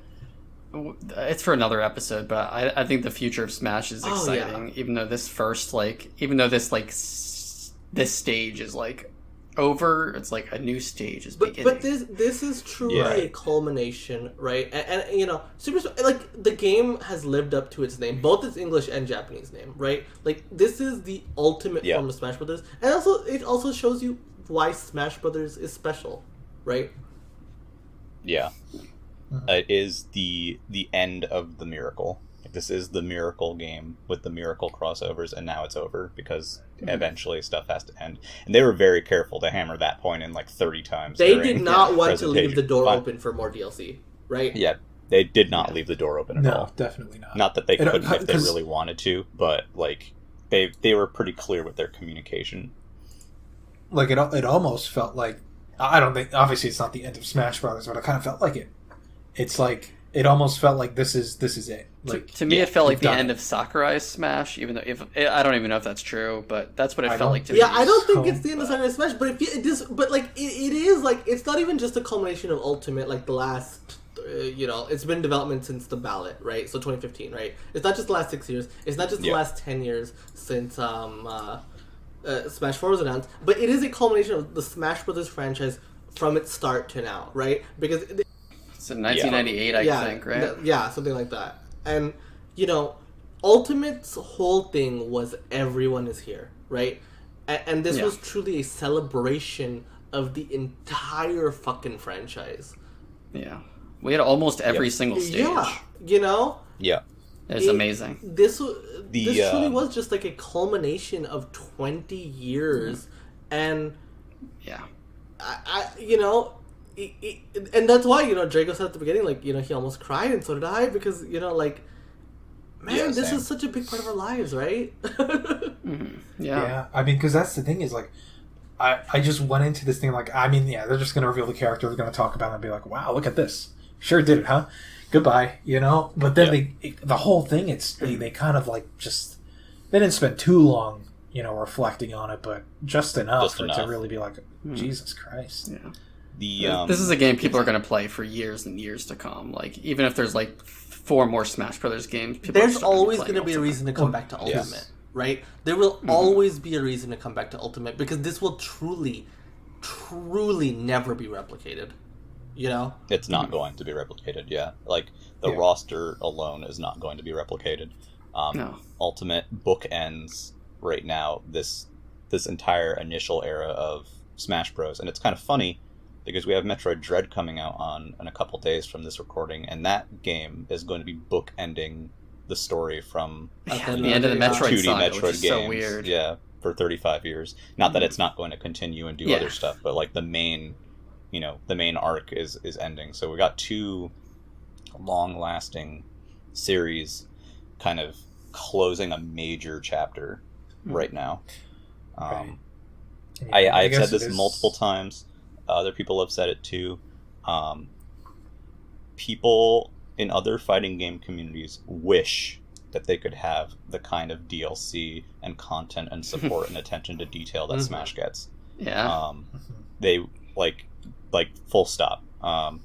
it's for another episode, but I think the future of Smash is exciting. Even though this this stage is, like, over, it's like a new stage is beginning. But this is truly a culmination, right? And you know, like, the game has lived up to its name, both its English and Japanese name, right? Like, this is the ultimate form of Smash Brothers, and it also shows you why Smash Brothers is special, right? It is the end of the miracle. Like, this is the miracle game with the miracle crossovers, and now it's over because eventually stuff has to end. And they were very careful to hammer that point in, like, 30 times. They did not want to leave the door open for more DLC, right? Yeah, they did not leave the door open at all. No, definitely not. Not that they couldn't if they really wanted to, but, like, they were pretty clear with their communication. Like, it almost felt like, I don't think, obviously it's not the end of Smash Brothers, but it kind of felt like it. It's like, it almost felt like this is it. Like, to me, it felt like the end of Sakurai's Smash, even though I don't even know if that's true, but that's what it felt like to me. Yeah, I don't think it's the end of Sakurai's Smash, but it is, like, it's not even just a culmination of Ultimate, like, the last, you know, it's been in development since the ballot, right? So 2015, right? It's not just the last 6 years. It's not just the last 10 years since Smash 4 was announced, but it is a culmination of the Smash Brothers franchise from its start to now, right? Because it's in 1998, I think, right? Something like that. And, you know, Ultimate's whole thing was everyone is here, right? And this was truly a celebration of the entire fucking franchise. Yeah. We had almost every single stage. Yeah, you know? Yeah. It's amazing. This truly was just like a culmination of 20 years. And... yeah. I you know... and that's why, you know, Drago said at the beginning, like, you know, he almost cried, and so did I, because, you know, like, man, this is such a big part of our lives, right? Yeah, I mean, because that's the thing is, like, I just went into this thing like, I mean, they're just going to reveal the character, they're going to talk about it and be like, wow, look at this. Sure did it, huh? Goodbye, you know? But then the whole thing, they kind of, like, just, they didn't spend too long, you know, reflecting on it, but just enough to really be like, Jesus Christ. Yeah. This is a game people are going to play for years and years to come. Like, even if there's like 4 more Smash Brothers games, there's always going to be a reason to come back to Ultimate, right? There will always be a reason to come back to Ultimate because this will truly never be replicated. You know, it's not going to be replicated. Yeah, like the roster alone is not going to be replicated. No. Ultimate bookends right now this entire initial era of Smash Bros. And it's kind of funny because we have Metroid Dread coming out in a couple days from this recording, and that game is going to be bookending the story from the end of the Metroid 2D saga, Metroid which is games. so weird. Yeah, for 35 years. Not that it's not going to continue and do other stuff, but like the main arc is ending. So we got 2 long-lasting series kind of closing a major chapter right now. I've said this multiple times. Other people have said it too. People in other fighting game communities wish that they could have the kind of DLC and content and support and attention to detail that Smash gets. Yeah. They like full stop. And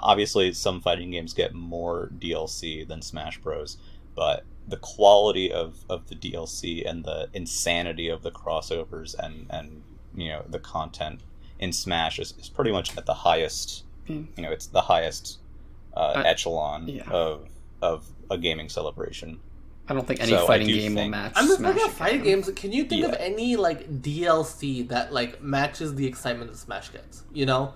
obviously some fighting games get more DLC than Smash Bros, but the quality of the DLC and the insanity of the crossovers and the content in Smash is pretty much at the highest. It's the highest echelon of a gaming celebration. I don't think any fighting game will match. I'm just thinking of fighting games. Can you think of any like DLC that like matches the excitement that Smash gets? No.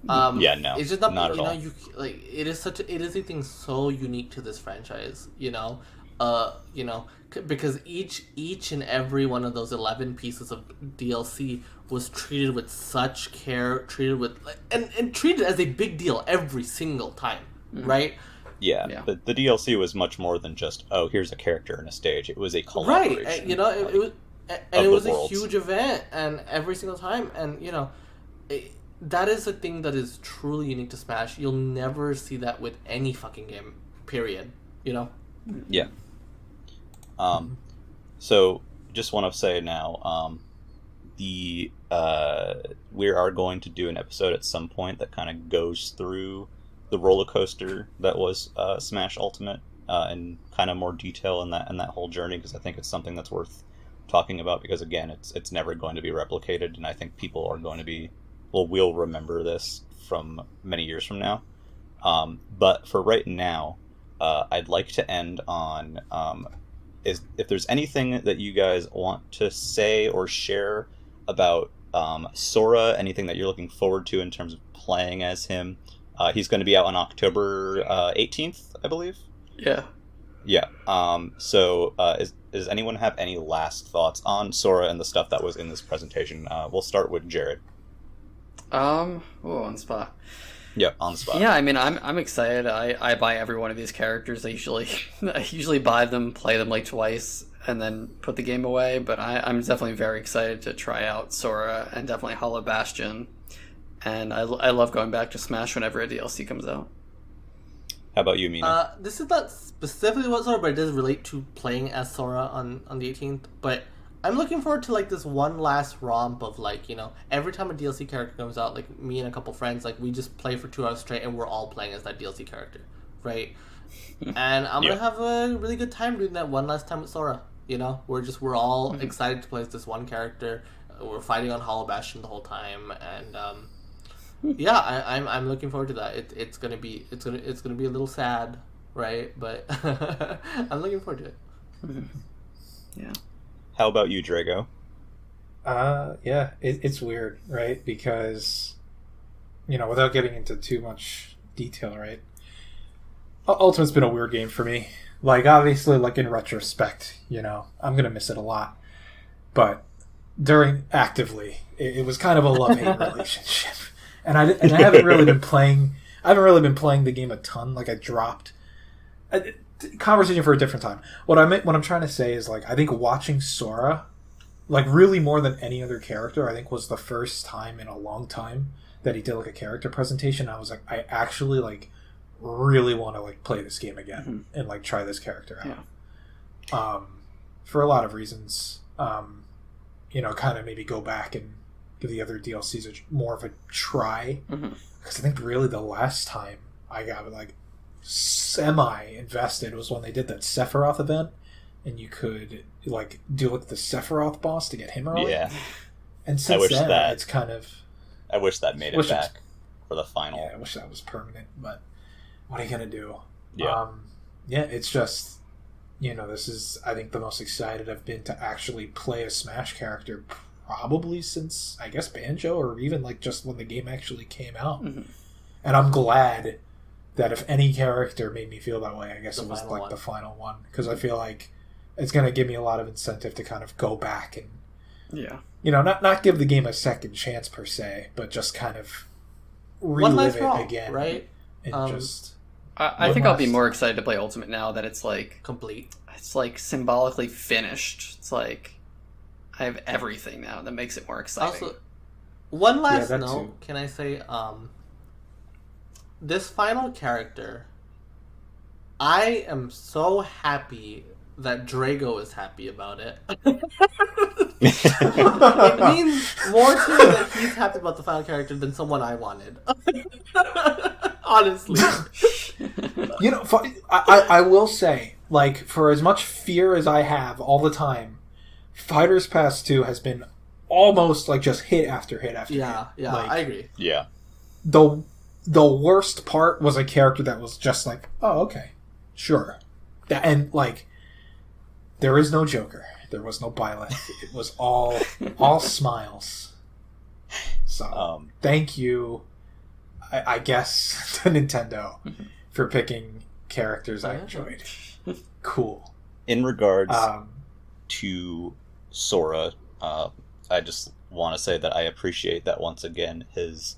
It's just not at all. It is a thing so unique to this franchise. Because each and every one of those 11 pieces of DLC was treated with such care, treated as a big deal every single time, right? Yeah. The DLC was much more than just, here's a character and a stage. It was a collaboration. Right, it was a huge event, and every single time, and that is a thing that is truly unique to Smash. You'll never see that with any fucking game, period. Yeah. So just want to say now, we are going to do an episode at some point that kind of goes through the roller coaster that was Smash Ultimate in kind of more detail in that whole journey, because I think it's something that's worth talking about, because again, it's never going to be replicated, and I think people are going to will remember this from many years from now. But for right now, I'd like to end on if there's anything that you guys want to say or share about Sora, anything that you're looking forward to in terms of playing as him. He's going to be out on October 18th, I believe. Yeah. Yeah. So does anyone have any last thoughts on Sora and the stuff that was in this presentation? We'll start with Jared. On the spot. Yeah, on the spot. Yeah, I mean, I'm excited. I buy every one of these characters. I usually buy them, play them like twice, and then put the game away. But I'm definitely very excited to try out Sora and definitely Hollow Bastion. And I love going back to Smash whenever a DLC comes out. How about you, Mina? This is not specifically what Sora, but it does relate to playing as Sora on the 18th. But I'm looking forward to like this one last romp of every time a DLC character comes out, like me and a couple friends, we just play for 2 hours straight and we're all playing as that DLC character, right? And I'm gonna have a really good time doing that one last time with Sora. We're all excited to play as this one character. We're fighting on Hollow Bastion the whole time, and I'm looking forward to that. It's gonna be a little sad, right? But I'm looking forward to it. Yeah. How about you, Drago? It's weird, right? Because, without getting into too much detail, right? Ultimate's been a weird game for me. Obviously, in retrospect, I'm going to miss it a lot. But actively, it was kind of a love-hate relationship. And I haven't really been playing the game a ton. I dropped... Conversation for a different time. What I'm trying to say is I think watching Sora, really more than any other character, I think was the first time in a long time that he did a character presentation. I was I actually really want to play this game again and try this character out. Yeah. For a lot of reasons, kind of maybe go back and give the other DLCs more of a try. Because I think really the last time I got like semi-invested was when they did that Sephiroth event, and you could like do like the Sephiroth boss to get him early. Yeah. And since then, it's kind of... I wish that made it back for the final. Yeah, I wish that was permanent, but what are you going to do? Yeah. Yeah, it's just, this is, I think, the most excited I've been to actually play a Smash character probably since, I guess, Banjo, or even, like, just when the game actually came out. And I'm glad that if any character made me feel that way, I guess it was, like, the final one. Because I feel like it's going to give me a lot of incentive to kind of go back and, not give the game a second chance, per se, but just kind of relive it again. Right? And just... I think I'll be more excited to play Ultimate now that it's like complete. It's like symbolically finished. It's like I have everything now that makes it more exciting. Also, one last note, can I say, this final character, I am so happy that Drago is happy about it. It means more to me that he's happy about the final character than someone I wanted. Honestly. I will say, like, for as much fear as I have all the time, Fighters Pass 2 has been almost, like, just hit after hit after hit. Yeah, like, I agree. Yeah. The worst part was a character that was just like, oh, okay, sure. And, like, there is no Joker. There was no Byleth. It was all smiles. So, thank you, I guess, to Nintendo for picking characters I enjoyed. Cool. In regards to Sora, I just want to say that I appreciate that once again his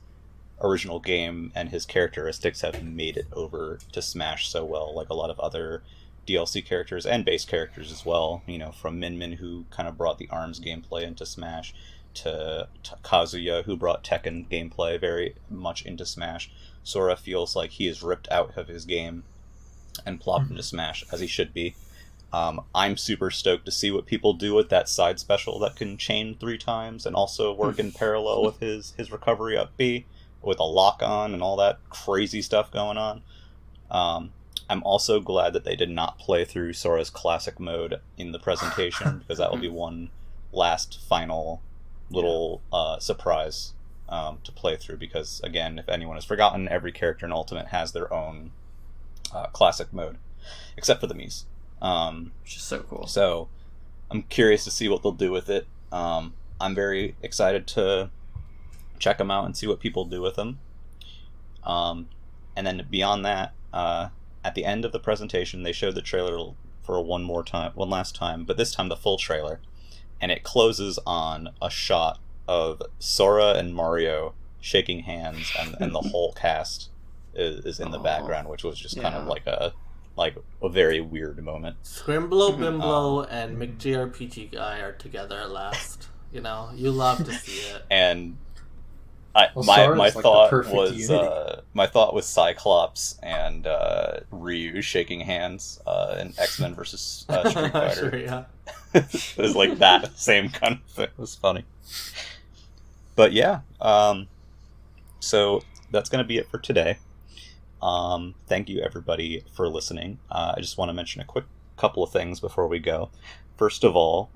original game and his characteristics have made it over to Smash so well, like a lot of other DLC characters and base characters as well, from Min, who kind of brought the ARMS gameplay into Smash, to Kazuya, who brought Tekken gameplay very much into Smash. Sora feels like he is ripped out of his game and plopped into Smash, as he should be. I'm super stoked to see what people do with that side special that can chain 3 times and also work in parallel with his recovery up B, with a lock-on and all that crazy stuff going on. I'm also glad that they did not play through Sora's classic mode in the presentation, because that will be one last final little surprise to play through, because, again, if anyone has forgotten, every character in Ultimate has their own classic mode, except for the Mii's. Which is so cool. So, I'm curious to see what they'll do with it. I'm very excited to check them out and see what people do with them. And then beyond that, at the end of the presentation, they showed the trailer for one last time, but this time the full trailer, and it closes on a shot of Sora and Mario shaking hands, and the whole cast is in the background, which was just kind of like a very weird moment. Scrimblow, Bimblow, and McJRPG guy are together at last. You love to see it. And my thought was Cyclops and Ryu shaking hands in X-Men versus Street Fighter. Sure, yeah. It was like that same kind of thing. It was funny. But yeah, so that's going to be it for today. Thank you everybody for listening. I just want to mention a quick couple of things before we go. First of all,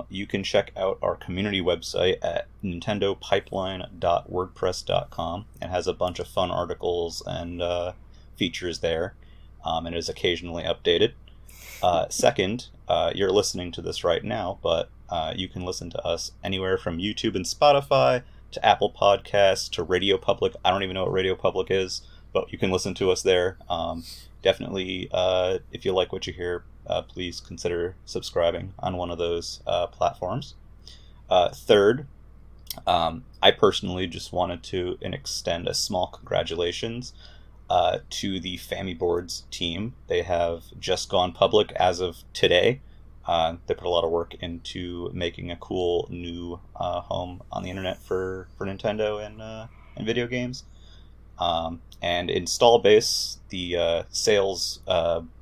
you can check out our community website at nintendopipeline.wordpress.com. It has a bunch of fun articles and features there, and is occasionally updated. Second, you're listening to this right now, but you can listen to us anywhere from YouTube and Spotify to Apple Podcasts to Radio Public. I don't even know what Radio Public is, but you can listen to us there. Definitely, if you like what you hear, please consider subscribing on one of those platforms. Third, I personally just wanted to extend a small congratulations to the Family Boards team. They have just gone public as of today. They put a lot of work into making a cool new home on the internet for Nintendo and video games. And Install Base, the sales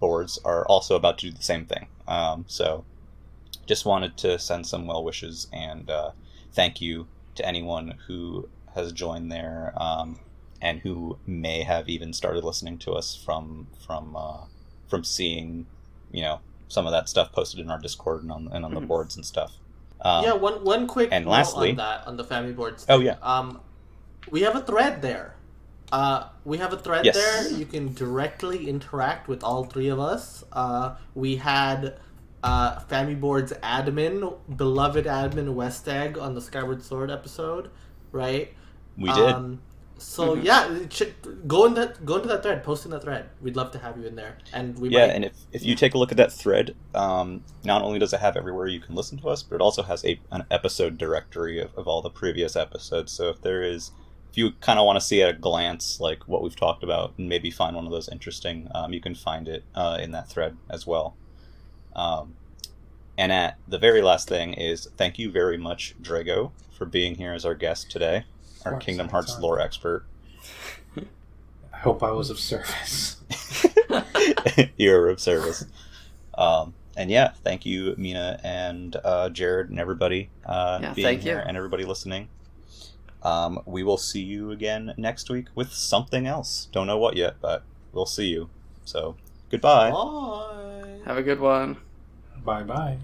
boards, are also about to do the same thing. So just wanted to send some well wishes and thank you to anyone who has joined there, and who may have even started listening to us from seeing, some of that stuff posted in our Discord and on the boards and stuff. One quick and note lastly, on that, on the family boards. Oh yeah. We have a thread there. Yes. There. You can directly interact with all three of us. We had Family Board's beloved admin West Egg on the Skyward Sword episode, right? We did. So go into that thread, post in that thread. We'd love to have you in there, and and if you take a look at that thread, not only does it have everywhere you can listen to us, but it also has an episode directory of all the previous episodes. So if you kind of want to see at a glance like what we've talked about and maybe find one of those interesting, you can find it in that thread as well. And at the very last thing is thank you very much, Drago, for being here as our guest today, our Kingdom Hearts lore expert. I hope I was of service. You were of service. And yeah, thank you, Mina and Jared and everybody being here and everybody listening. We will see you again next week with something else. Don't know what yet, but we'll see you. So, goodbye. Bye. Have a good one. Bye-bye.